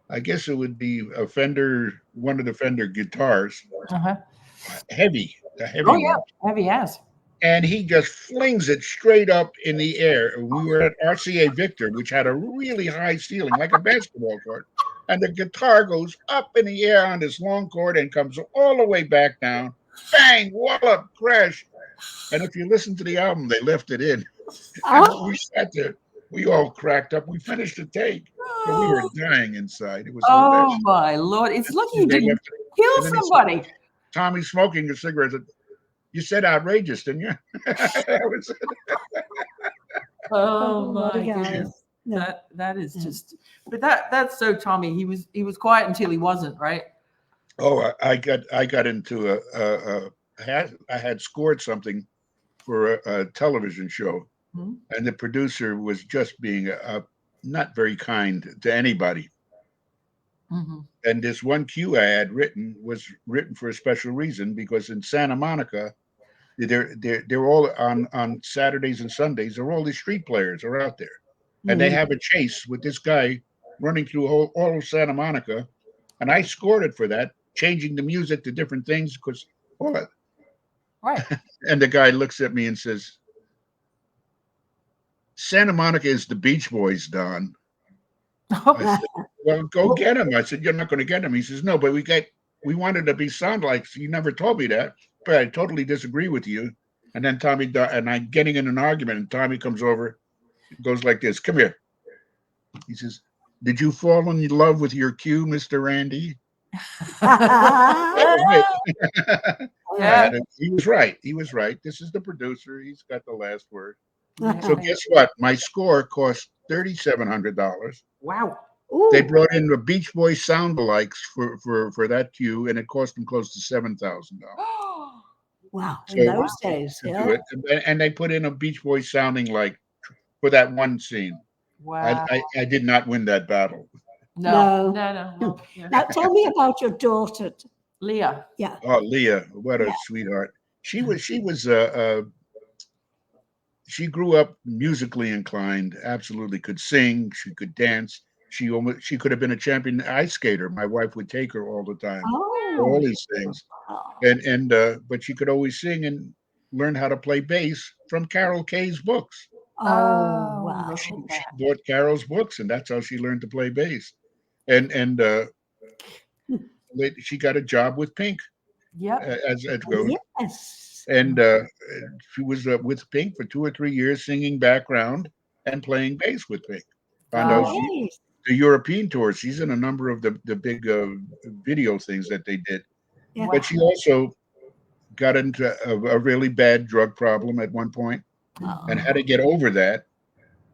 I guess it would be one of the Fender guitars.
Uh-huh.
Heavy.
Oh, yeah. Heavy as.
And he just flings it straight up in the air. We were at RCA Victor, which had a really high ceiling, like a basketball court. And the guitar goes up in the air on this long cord and comes all the way back down. Bang, wallop, crash. And if you listen to the album, they left it in. And we sat there. We all cracked up. We finished the take. So we were dying inside. It was
Oh
hilarious.
my Lord. It's lucky you
They
didn't
left,
kill
and then he said,
somebody.
Tommy smoking a cigarette. You said outrageous, didn't you? That was it.
Oh
what a
my
guy.
goodness.
Yeah.
That is just, but that's so Tommy. He was quiet until he wasn't, right?
Oh, I got into I had scored something for a television show,
Hmm.
and the producer was just being not very kind to anybody.
Mm-hmm.
And this one cue I had written was written for a special reason, because in Santa Monica, they're all on Saturdays and Sundays. They're all these street players are out there, and they have a chase with this guy running through all of Santa Monica, and I scored it for that, changing the music to different things because. Well,
Right.
and the guy looks at me and says, "Santa Monica is the Beach Boys, Don." I said, "Well, go get him." I said, "You're not going to get him." He says, "No, but we wanted to be sound like. So you never told me that, but I totally disagree with you." And then Tommy and I'm getting in an argument, and Tommy comes over, goes like this: "Come here." He says, "Did you fall in love with your cue, Mr. Randy?" That was it. He was right. He was right. This is the producer. He's got the last word. So guess what? My score cost $3,700.
Wow.
They brought in the Beach Boys sound-alikes for that cue, and it cost them close to $7,000.
Wow.
So
In those days,
to
yeah.
do it, and they put in a Beach Boys sounding like for that one scene.
Wow.
I did not win that battle.
No.
No.
Yeah.
Now tell me about your daughter.
Leah.
Yeah.
Oh, Leah, what a
Yeah.
sweetheart. She she grew up musically inclined, absolutely could sing, she could dance. She could have been a champion ice skater. My wife would take her all the time for all
Oh.
these things.
Oh.
And but she could always sing and learn how to play bass from Carol Kay's books.
Oh, wow.
look
She
at that.
bought Carol's books, and that's how she learned to play bass. And she got a job with Pink,
Yep.
as it goes.
Yes.
And she was with Pink for 2 or 3 years, singing background and playing bass with Pink on those
Nice.
the European tours. She's in a number of the big video things that they did.
Yeah.
But she also got into a really bad drug problem at one point and had to get over that.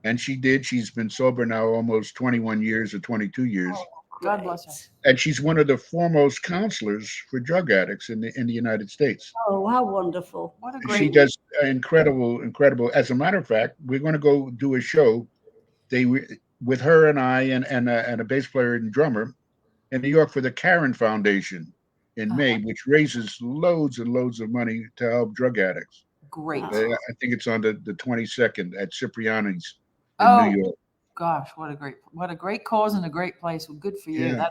And she did. She's been sober now almost 21 years or 22 years.
God bless her.
And she's one of the foremost counselors for drug addicts in the United States.
Oh, how wonderful.
What a
She
great.
does incredible. As a matter of fact, we're going to go do a show. With her and I and a bass player and drummer in New York for the Karen Foundation in May, which raises loads and loads of money to help drug addicts.
Great.
I think it's on the 22nd at Cipriani's in
Oh,
New York.
gosh, what a great cause and a great place. Well, good for you.
Yeah.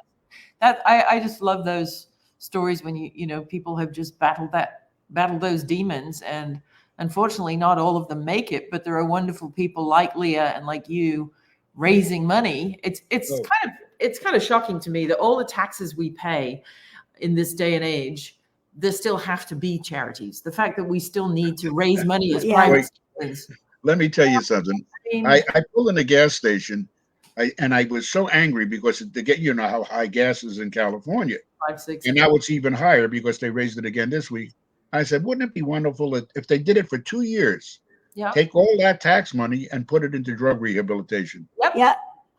I just love those stories when you know people have just battled those demons, and unfortunately not all of them make it, but there are wonderful people like Leah and like you raising money. It's kind of shocking to me that all the taxes we pay in this day and age, there still have to be charities. The fact that we still need to raise money as private citizens.
Let me tell you something. I pulled in a gas station, and I was so angry because you know how high gas is in California,
5, 6.
and now it's even higher because they raised it again this week. I said, wouldn't it be wonderful if they did it for 2 years?
Yeah.
Take all that tax money and put it into drug rehabilitation.
Yep.
Yeah.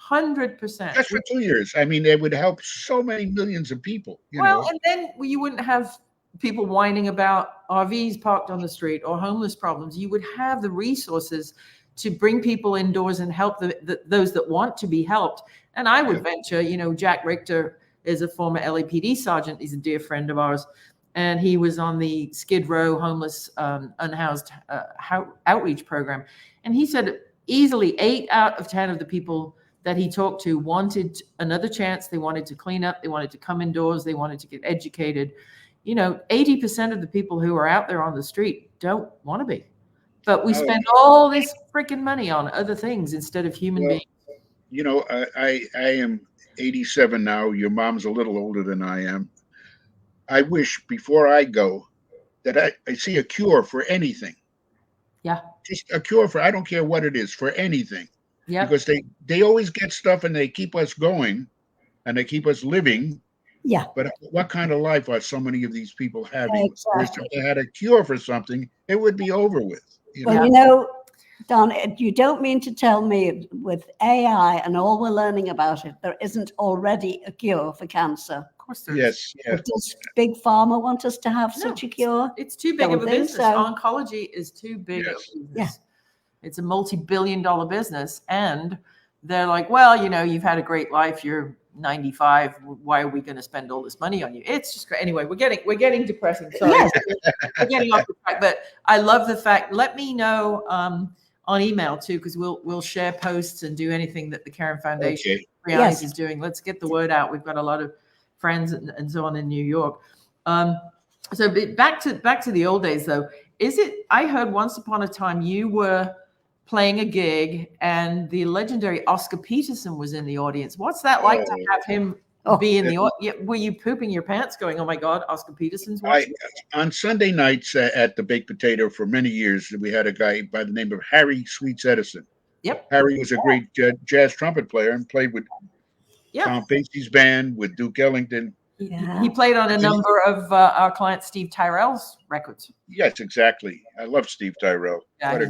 100%.
Just for 2 years. I mean, it would help so many millions of people. You know?
And then you wouldn't have people whining about RVs parked on the street or homeless problems. You would have the resources to bring people indoors and help those that want to be helped. And I would venture, Jack Richter is a former LAPD sergeant. He's a dear friend of ours. And he was on the Skid Row homeless unhoused outreach program. And he said easily 8 out of 10 of the people that he talked to wanted another chance. They wanted to clean up. They wanted to come indoors. They wanted to get educated. 80% of the people who are out there on the street don't want to be. But we spend all this freaking money on other things instead of human beings.
I am 87 now. Your mom's a little older than I am. I wish before I go that I see a cure for anything.
Yeah.
Just a cure for, I don't care what it is, for anything.
Yeah.
because they always get stuff and they keep us going and they keep us living.
Yeah.
But what kind of life are so many of these people having? Whereas
Exactly.
if they had a cure for something, it would be over with.
Well, you know, Don, you don't mean to tell me with AI and all we're learning about it, there isn't already a cure for cancer.
Of course there is.
Yes.
Does Big Pharma want us to have such a cure?
It's too big of a
Don't think
business.
so.
Oncology is too big of a business. It's a multi-billion-dollar business. And they're like, well, you know, you've had a great life. You're 95. Why are we going to spend all this money on you? It's just great. Anyway, we're getting depressing. Sorry.
Yes.
We're getting off the track. But I love the fact, let me know on email too, because we'll share posts and do anything that the Karen Foundation is doing. Let's get the word out. We've got a lot of friends and so on in New York. So back to the old days though. I heard once upon a time you were playing a gig and the legendary Oscar Peterson was in the audience. What's that like to have him be in the audience? Were you pooping your pants going, oh my God, Oscar Peterson's watching?
On Sunday nights at the Baked Potato for many years, we had a guy by the name of Harry Sweets Edison.
Yep.
Harry was a great jazz trumpet player and played with Tom Pacey's band, with Duke Ellington.
Yeah.
He played on a number of our client Steve Tyrell's records.
Yes, exactly. I love Steve Tyrell.
Yeah,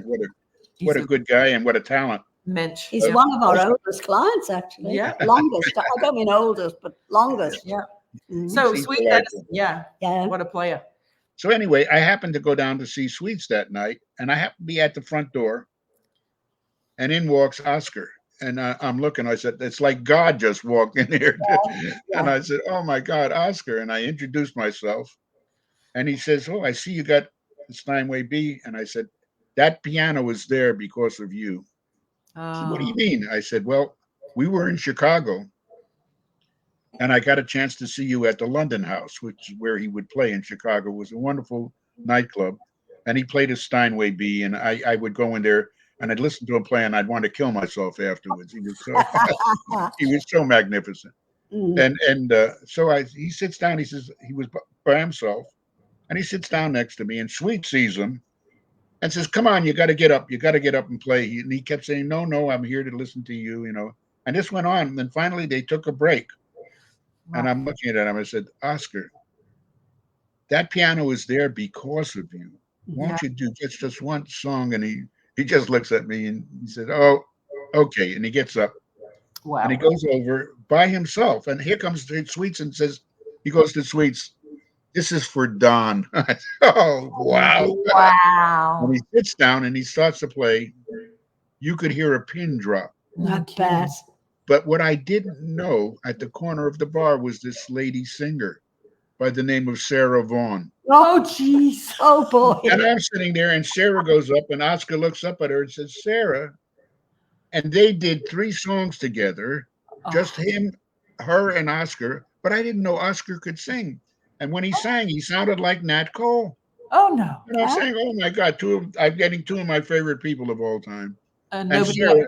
What a good guy and what a talent.
Mensch.
He's one of our oldest clients, actually.
Yeah.
Longest. I don't mean oldest, but longest.
Yeah.
Mhm.
So Sweet Edison,
Yeah.
What a player.
So anyway, I happened to go down to see Sweets that night, and I happened to be at the front door, and in walks Oscar. And I'm looking, I said, it's like God just walked in here. And I said, oh my God, Oscar. And I introduced myself. And he says, oh, I see you got the Steinway B. And I said, that piano is there because of you. He said, what do you mean? I said, well, we were in Chicago. And I got a chance to see you at the London House, which is where he would play in Chicago. It was a wonderful nightclub. And he played a Steinway B. And I would go in there and I'd listen to him play and I'd want to kill myself afterwards. He was so magnificent. So he sits down, he says, he was by himself, and he sits down next to me, and Sweet sees him and says, come on, you got to get up and play. And he kept saying, no, I'm here to listen to you, you know. And this went on. And then finally they took a break. Wow. And I'm looking at him. I said, Oscar, that piano is there because of you. Won't you do just one song? And he just looks at me and he said, oh, okay. And he gets up. Wow. And he goes over by himself. And here comes Sweets and says, he goes to Sweets, this is for Don. Oh, wow.
Wow.
When he sits down and he starts to play, you could hear a pin drop.
Not bad.
But what I didn't know at the corner of the bar was this lady singer by the name of Sarah Vaughan.
Oh, jeez. Oh, boy.
And I'm sitting there, and Sarah goes up, and Oscar looks up at her and says, Sarah. And they did 3 songs together, just him, her, and Oscar. But I didn't know Oscar could sing. And when he sang, he sounded like Nat Cole.
Oh, no.
And I'm saying, oh, my God, I'm getting 2 of my favorite people of all time. And
Sarah,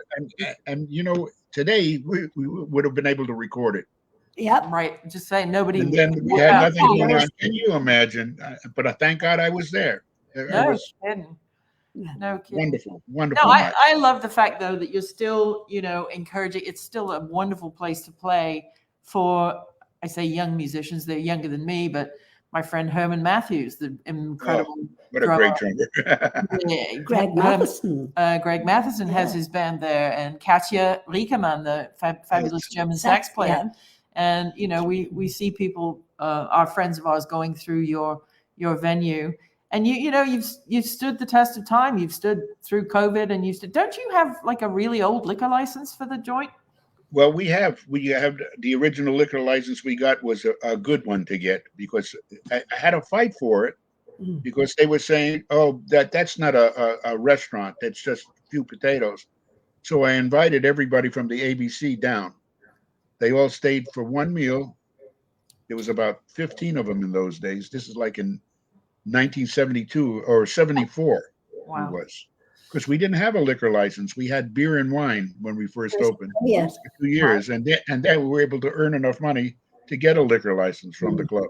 you know, today we would have been able to record it.
Yep.
Right. Just saying nobody.
And then we had nothing going on. Can you imagine? But thank God I was there.
No kidding.
Wonderful.
No, I love the fact though that you're still, you know, encouraging. It's still a wonderful place to play for, I say young musicians. They're younger than me, but my friend Herman Matthews, the incredible
what a great drummer.
Greg Matheson.
Greg Matheson has his band there, and Katja Riekemann, the fabulous German sax player. Yeah. And you know, we see people, our friends of ours, going through your venue, and you know you've stood the test of time. You've stood through COVID, and don't you have like a really old liquor license for the joint?
Well, we have the original liquor license we got was a good one to get, because I had to fight for it, because they were saying, oh, that's not a restaurant, that's just a few potatoes. So I invited everybody from the ABC down. They all stayed for one meal. There was about 15 of them in those days. This is like in 1972 or 74.
Wow.
It was. Because we didn't have a liquor license. We had beer and wine when we first opened.
Yes.
For 2 years. And then we were able to earn enough money to get a liquor license from the club.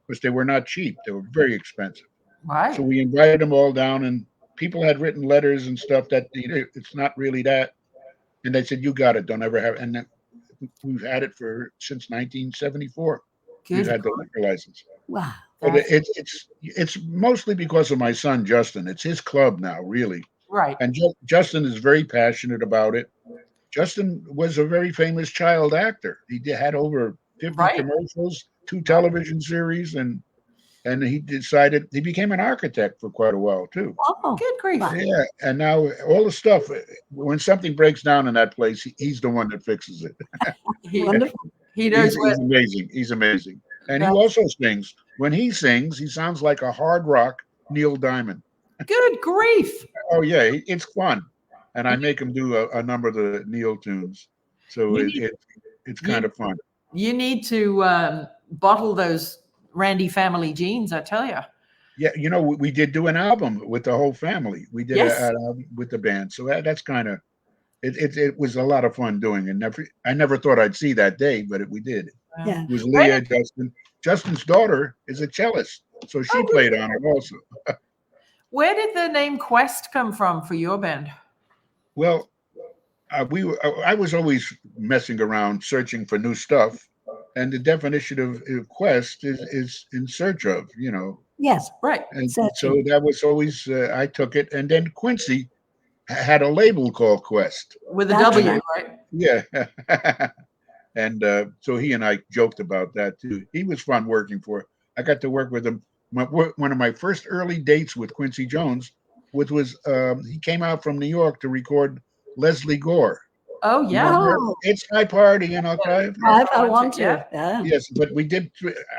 Because they were not cheap. They were very expensive.
Right.
So we invited them all down, and people had written letters and stuff that it's not really that. And they said, "You got it. Don't ever have." And then we've had it since 1974. We've
Good.
had the liquor license.
Wow.
But
That's-
it's mostly because of my son Justin. It's his club now, really.
Right.
And Justin is very passionate about it. Justin was a very famous child actor. Had over 50
Right.
commercials, 2 television series, and he decided he became an architect for quite a while too.
Oh,
Good grief.
wow.
Yeah, and now all the stuff. When something breaks down in that place, he's the one that fixes it.
He,
Wonderful.
he knows
He's amazing. He's amazing, and he
That's-
also sings. When he sings, he sounds like a hard rock Neil Diamond.
Good grief.
Oh yeah, it's fun, and I make him do a number of the Neil tunes, so it's kind of fun.
You need to bottle those Randy family genes, I tell you.
Yeah, we did do an album with the whole family. We did
Yes.
an album with the band, so that's kind of it was a lot of fun doing, and I never thought I'd see that day, but we did.
Yeah.
It was Leah, Justin's daughter is a cellist, so she played on it also.
Where did the name Quest come from for your band?
Well, I was always messing around, searching for new stuff, and the definition of quest is in search of,
Yes.
Right.
and
Searching.
so that was always I took it, and then Quincy had a label called Quest.
With a
That's
W,
right.
right?
Yeah, and so he and I joked about that too. He was fun working for. I got to work with him. One of my first early dates with Quincy Jones was he came out from New York to record Leslie Gore.
Oh, yeah.
Oh.
It's my party, and I'll cry.
I want to.
Yeah.
Yeah.
Yes, but we did.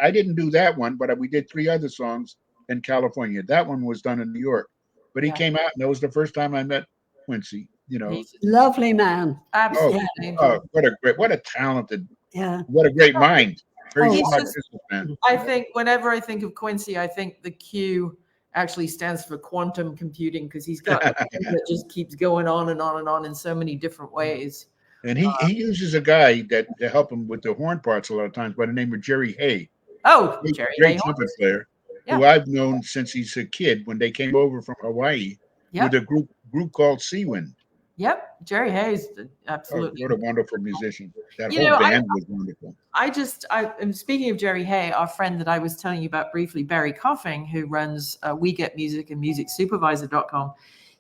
I didn't do that one, but we did 3 other songs in California. That one was done in New York, but he
Yeah.
came out, and that was the first time I met Quincy.
He's
Lovely man.
absolutely.
Oh, what a talented,
Yeah.
what a great mind. Very
Oh,
smart
he's
businessman.
I think whenever I think of Quincy, I think the Q actually stands for quantum computing because he's got a thing that just keeps going on and on and on in so many different ways.
And he uses a guy to help him with the horn parts a lot of times by the name of Jerry Hay.
Oh, Jerry.
Great
Hay.
trumpet player,
Yeah.
who I've known since he's a kid when they came over from Hawaii
Yep.
with a group called Seawind.
Yep. Jerry Hayes,
Oh,
absolutely.
what a wonderful musician. That
You
whole
know,
band was wonderful.
And speaking of Jerry Hay, our friend that I was telling you about briefly, Barry Coffing, who runs We Get Music and MusicSupervisor.com,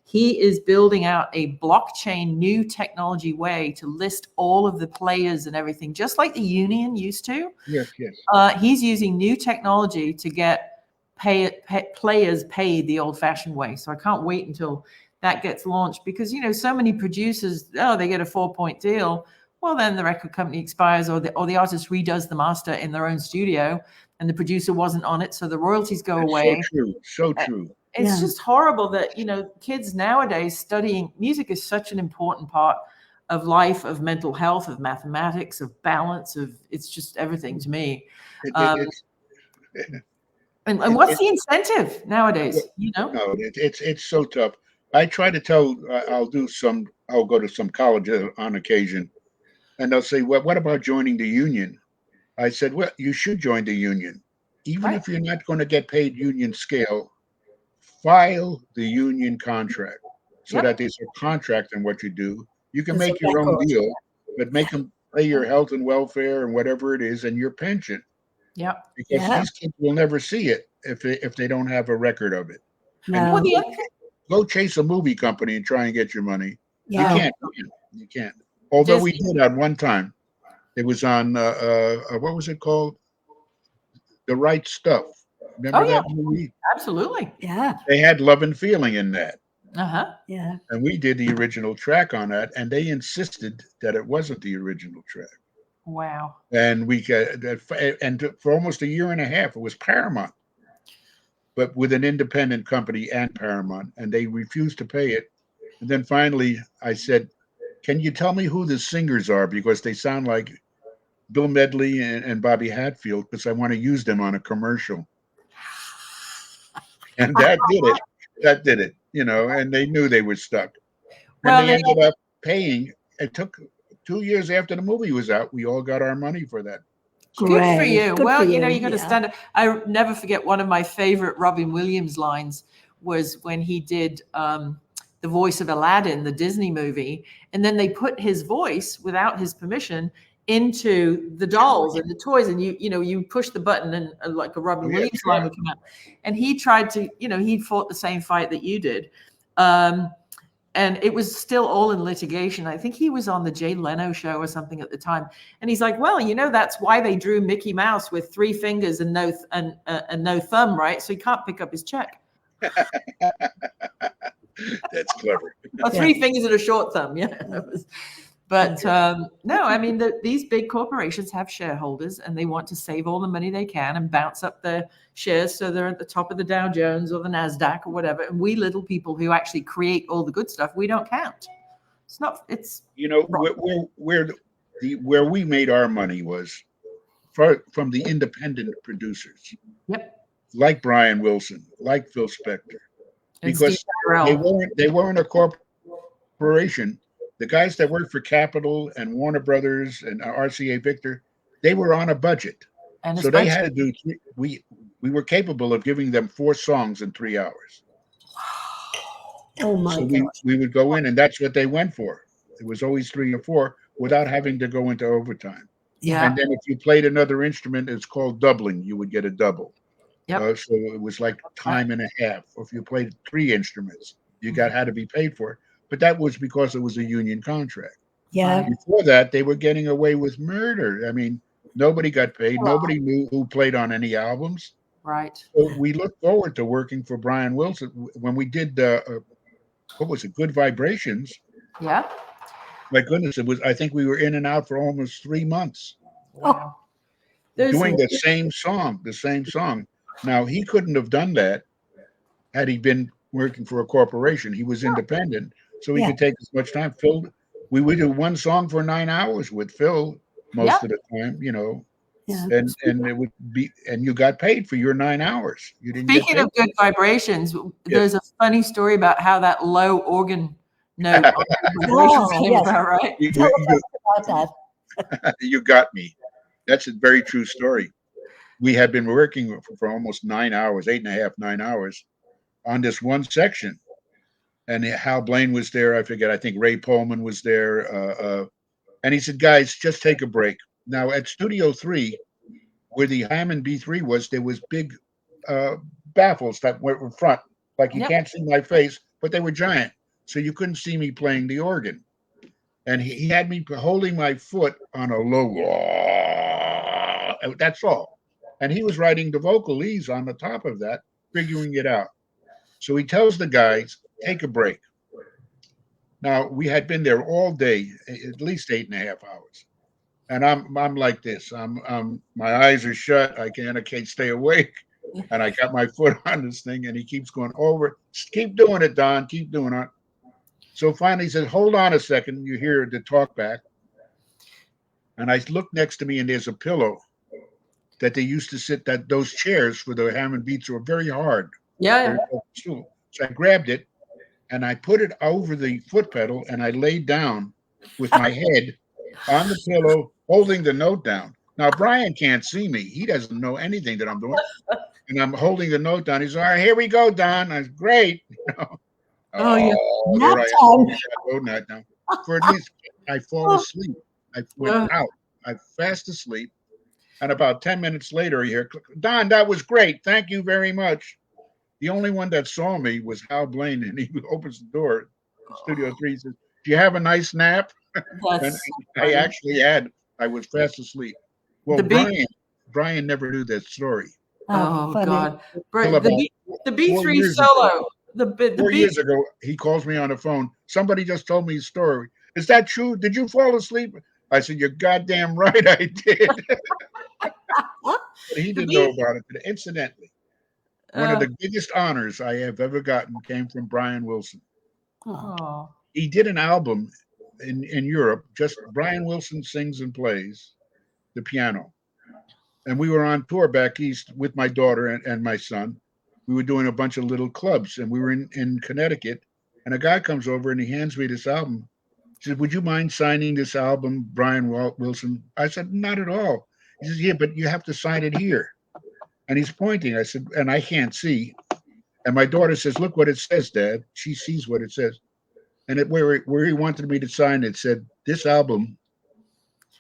he is building out a blockchain new technology way to list all of the players and everything, just like the Union used to.
Yes, yes.
He's using new technology to get players paid the old-fashioned way. So I can't wait until that gets launched because, so many producers, they get a 4-point deal. Well, then the record company expires or the artist redoes the master in their own studio and the producer wasn't on it. So the royalties go
It's
away.
So true. So true.
It's
Yeah.
just horrible that, kids nowadays studying music is such an important part of life, of mental health, of mathematics, of balance, it's just everything to me. And what's the incentive nowadays?
No, it's so tough. I try to tell, I'll go to some college on occasion, and they'll say, well, what about joining the union? I said, well, you should join the union. Even
Right.
if you're not going to get paid union scale, file the union contract so
Yep.
that there's a contract in what you do. You can
There's
make
a
your own
record.
deal, but make them pay your health and welfare and whatever it is and your pension.
Yeah.
Because
Yeah.
these kids will never see it if they don't have a record of it.
No.
Well, the other
Go chase a movie company and try and get your money.
Yeah.
You can't. Although we
Disney.
did at one time. It was on what was it called? The Right Stuff. Remember that movie?
Absolutely.
Yeah.
They had Love and Feeling in that.
Uh-huh.
Yeah.
And we did the original track on that, and they insisted that it wasn't the original track.
Wow.
And we got that, and for almost a year and a half, it was Paramount, but with an independent company and Paramount, and they refused to pay it. And then finally, I said, "Can you tell me who the singers are? Because they sound like Bill Medley and Bobby Hatfield, because I want to use them on a commercial." And that did it. That did it. And they knew they were stuck. And
Well,
they ended up paying. It took 2 years after the movie was out. We all got our money for that.
Good for
Great.
you.
Good
Well,
for
you got to
yeah.
stand up. I never forget one of my favorite Robin Williams lines was when he did the the voice of Aladdin, the Disney movie, and then they put his voice without his permission into the dolls and the toys, and you push the button and like a Robin Williams line would come out. And he tried to, he fought the same fight that you did. And it was still all in litigation. I think he was on the Jay Leno show or something at the time. And he's like, well, that's why they drew Mickey Mouse with 3 fingers and no thumb, right? So he can't pick up his check.
That's clever.
3 fingers and a short thumb, yeah. But no, I mean, these big corporations have shareholders, and they want to save all the money they can and bounce up their shares so they're at the top of the Dow Jones or the NASDAQ or whatever. And we little people who actually create all the good stuff, we don't count. It's not. It's
where we made our money was from the independent producers.
Yep.
Like Brian Wilson, like Phil Spector, because they weren't a corporation. The guys that worked for Capitol and Warner Brothers and RCA Victor, they were on a budget. And so they had to do, we were capable of giving them 4 songs in 3 hours.
Oh my God.
We would go in, and that's what they went for. It was always 3 or 4 without having to go into overtime.
Yeah.
And then if you played another instrument, it's called doubling. You would get a double.
Yep.
So it was like time and a half. Or if you played 3 instruments, you had to be paid for it. But that was because it was a union contract.
Yeah.
Before that, they were getting away with murder. I mean, nobody got paid. Nobody knew who played on any albums.
Right.
So we look forward to working for Brian Wilson. When we did, what was it, Good Vibrations?
Yeah.
My goodness, I think we were in and out for almost 3 months.
Wow.
Doing the same song. Now, he couldn't have done that had he been working for a corporation. He was independent, so he could take as much time. Phil, we would do 1 song for 9 hours with Phil most of the time, and it would be, and you got paid for your 9 hours. You didn't.
Speaking of Good Vibrations, there's a funny story about how that low organ note came about, right?
Tell us about
that. You got me. That's a very true story. We had been working for almost 9 hours, 8.5, 9 hours on this one section. And Hal Blaine was there. I forget. I think Ray Pullman was there. And he said, guys, just take a break. Now at Studio 3, where the Hammond B3 was, there was big baffles that were in front. Like you can't see my face, but they were giant. So you couldn't see me playing the organ. And he had me holding my foot on a low. That's all. And he was writing the vocalese on the top of that, figuring it out. So he tells the guys, take a break. Now, we had been there all day, at least 8.5 hours. And I'm like this. My eyes are shut. I can't stay awake. And I got my foot on this thing, and he keeps going over. Keep doing it, Don. Keep doing it. So finally he says, hold on a second. You hear the talk back. And I look next to me, and there's a pillow that they used to sit, that those chairs for the Hammond Beats were very hard.
Yeah.
So I grabbed it and I put it over the foot pedal, and I laid down with my head on the pillow, holding the note down. Now, Brian can't see me. He doesn't know anything that I'm doing. And I'm holding the note down. He's all right, here we go, Don. I was great.
Oh, yeah.
Now. For at least I fall asleep. I went out. I'm fast asleep. And about 10 minutes later, you hear, Don, that was great. Thank you very much. The only one that saw me was Hal Blaine, and he opens the door, Studio 3. He says, do you have a nice nap? And I actually had. I was fast asleep. Well, Brian never knew that story.
Oh, God. The B3 solo. The
4 years ago, he calls me on the phone. Somebody just told me a story. Is that true? Did you fall asleep? I said, you're goddamn right I did. But he didn't know about it. Incidentally, one of the biggest honors I have ever gotten came from Brian Wilson.
Oh.
He did an album in Europe, just Brian Wilson sings and plays the piano. And we were on tour back east with my daughter and my son. We were doing a bunch of little clubs, and we were in Connecticut. And a guy comes over and he hands me this album. He said, would you mind signing this album, Brian Wilson? I said, not at all. He says, yeah, but you have to sign it here. And he's pointing. I said, and I can't see. And my daughter says, look what it says, Dad. She sees what it says. and where he wanted me to sign, it said, "This album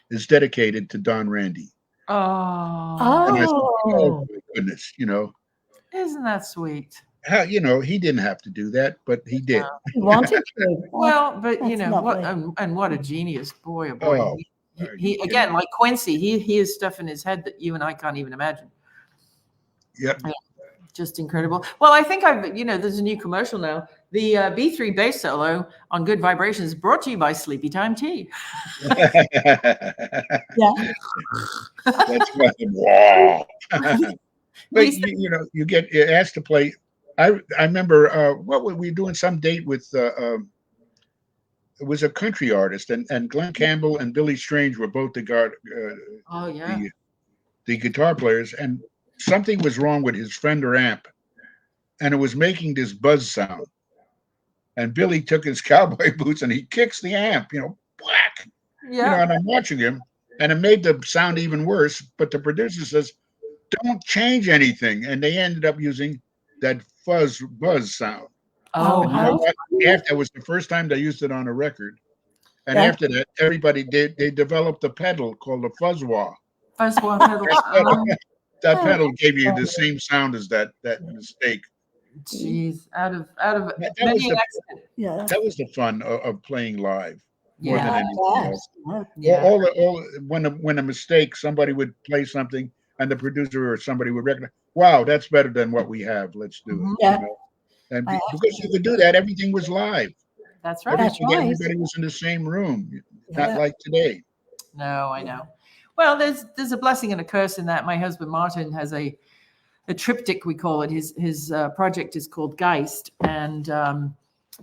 is dedicated to Don Randi."
Oh,
And I said, "Oh
Oh,
my goodness,
isn't that sweet?
how he didn't have to do that, but he did."
he wanted to.
Well, but
That's
what
lovely.
and what a genius, boy, oh boy.
Oh,
He,
are
he
you
again,
kidding?
like Quincy, he has stuff in his head that you and I can't even imagine.
Yep.
Just incredible. Well, I think there's a new commercial now. The B3 bass solo on Good Vibrations is brought to you by Sleepy Time Tea.
Yeah.
That's fucking wow. But
We said-
you get asked to play. I remember what were we doing? Some date with it was a country artist, and Glenn Campbell and Billy Strange were both
oh yeah.
the guitar players, and something was wrong with his Fender amp, and it was making this buzz sound. And Billy took his cowboy boots and he kicks the amp, whack,
Yeah.
and I'm watching him, and it made the sound even worse. But the producer says, "Don't change anything," and they ended up using that buzz sound.
Oh,
And you
how
know what? After it was the first time they used it on a record, and
Yeah.
after that, everybody they developed a pedal called a fuzzwah.
first one pedal.
That pedal gave you the same sound as that mistake.
Jeez, out of
That was
many an accident.
Yeah.
That was the fun of playing live more than
Yeah.
anything else.
Yeah.
Yeah.
When a mistake, somebody would play something, and the producer or somebody would recognize, "Wow, that's better than what we have. Let's do it."
Yeah.
And
I
because you could do that, everything was live.
That's right.
That's right.
Everybody was in the same room,
Yeah.
not like today.
No, I know. Well, there's a blessing and a curse in that. My husband Martin has a triptych, we call it. His project is called Geist, and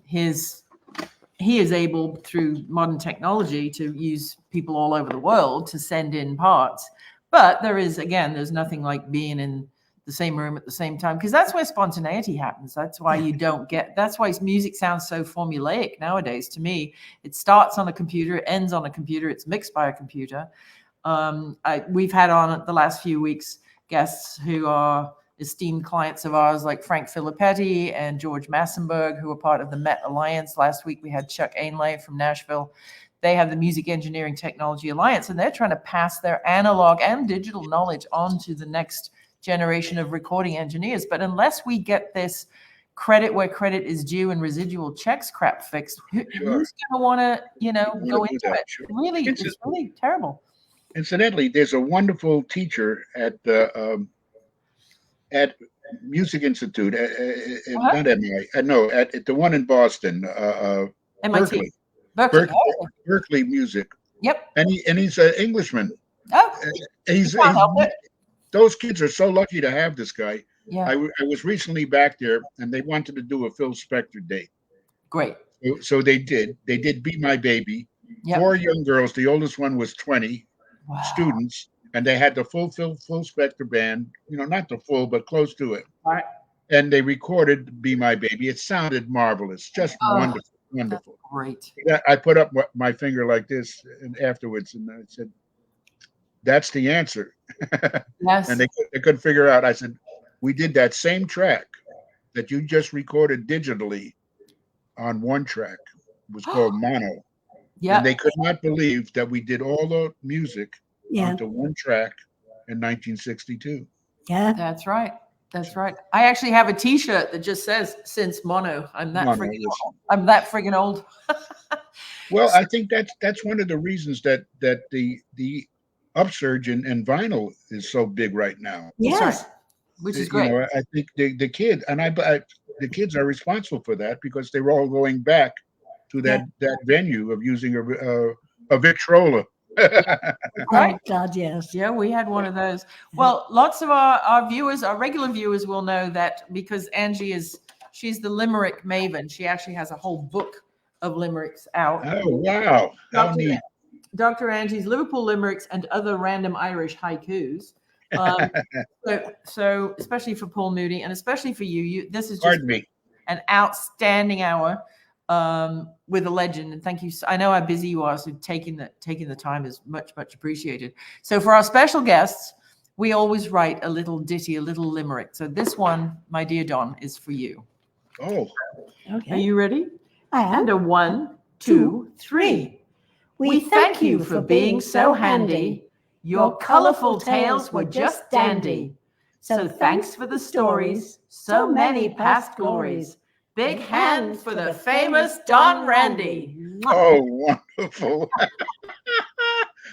he is able through modern technology to use people all over the world to send in parts. But there's nothing like being in the same room at the same time, because that's where spontaneity happens. That's why that's why music sounds so formulaic nowadays. To me, it starts on a computer, it ends on a computer, it's mixed by a computer. We've had on the last few weeks guests who are esteemed clients of ours, like Frank Filippetti and George Massenberg, who are part of the Met Alliance. Last week we had Chuck Ainlay from Nashville. They have the Music Engineering Technology Alliance, and they're trying to pass their analog and digital knowledge on to the next generation of recording engineers. But unless we get this credit where credit is due and residual checks crap fixed, who's going to want to, go into it?
Sure.
Really, it's really terrible.
Incidentally, there's a wonderful teacher at Music Institute, not MI, no, at the one in Boston,
MIT.
Berkeley,
Oh,
Berkeley Music,
yep.
and he's an Englishman.
Oh, can't help it.
Those kids are so lucky to have this guy.
Yeah.
I was recently back there, and they wanted to do a Phil Spector date.
Great.
So they did. They did "Be My Baby."
Yep.
4 young girls. The oldest one was 20
Wow.
students, and they had the full Spector band. Not the full, but close to it.
All right.
And they recorded "Be My Baby." It sounded marvelous, just wonderful.
Great.
I put up my finger like this, and afterwards, and I said, "That's the answer."
Yes.
And they couldn't figure out. I said, "We did that same track that you just recorded digitally on one track. It was called mono."
Yeah.
And they could not believe that we did all the music
Yeah.
onto one track in 1962.
Yeah.
That's right. That's right. I actually have a T-shirt that just says "Since Mono." I'm that friggin' old.
Well, I think that's one of the reasons that the upsurge in vinyl is so big right now.
Yes.
Right. Which is great.
I think the kids the kids are responsible for that, because they were all going back to that venue of using a Victrola.
Right.
Oh, God, yes.
Yeah, we had one of those. Well, lots of our viewers, our regular viewers, will know that, because Angie she's the limerick maven. She actually has a whole book of limericks out.
Oh, wow. How neat.
Dr. Angie's Liverpool Limericks and Other Random Irish Haikus. So especially for Paul Moody, and especially for you, this is just an outstanding hour with a legend. And thank you. I know how busy you are, so taking the time is much appreciated. So for our special guests, we always write a little ditty, a little limerick. So this one, my dear Don, is for you.
Oh,
okay. Are you ready? And a 1, 2, 3. We thank you for being so handy. Your colorful tales were just dandy. So thanks for the stories, so many past glories. Big hand for the famous Don Randi.
Oh, wonderful.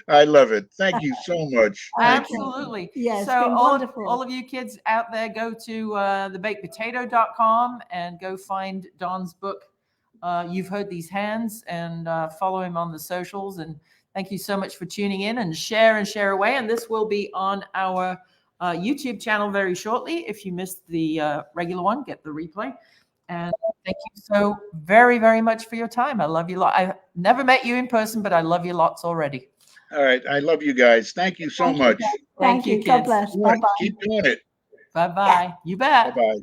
I love it. Thank you so much. Thank you.
Absolutely.
Yes,
So
been wonderful.
all of you kids out there, go to thebakedpotato.com and go find Don's book. You've heard these hands, and follow him on the socials. And thank you so much for tuning in, and share away. And this will be on our YouTube channel very shortly. If you missed the regular one, get the replay. And thank you so very, very much for your time. I love you a lot. I've never met you in person, but I love you lots already.
All right. I love you guys. Thank you so much.
Thank you. God
kids.
bless.
All right,
Bye-bye.
keep doing it.
Bye-bye. You bet.
Bye-bye.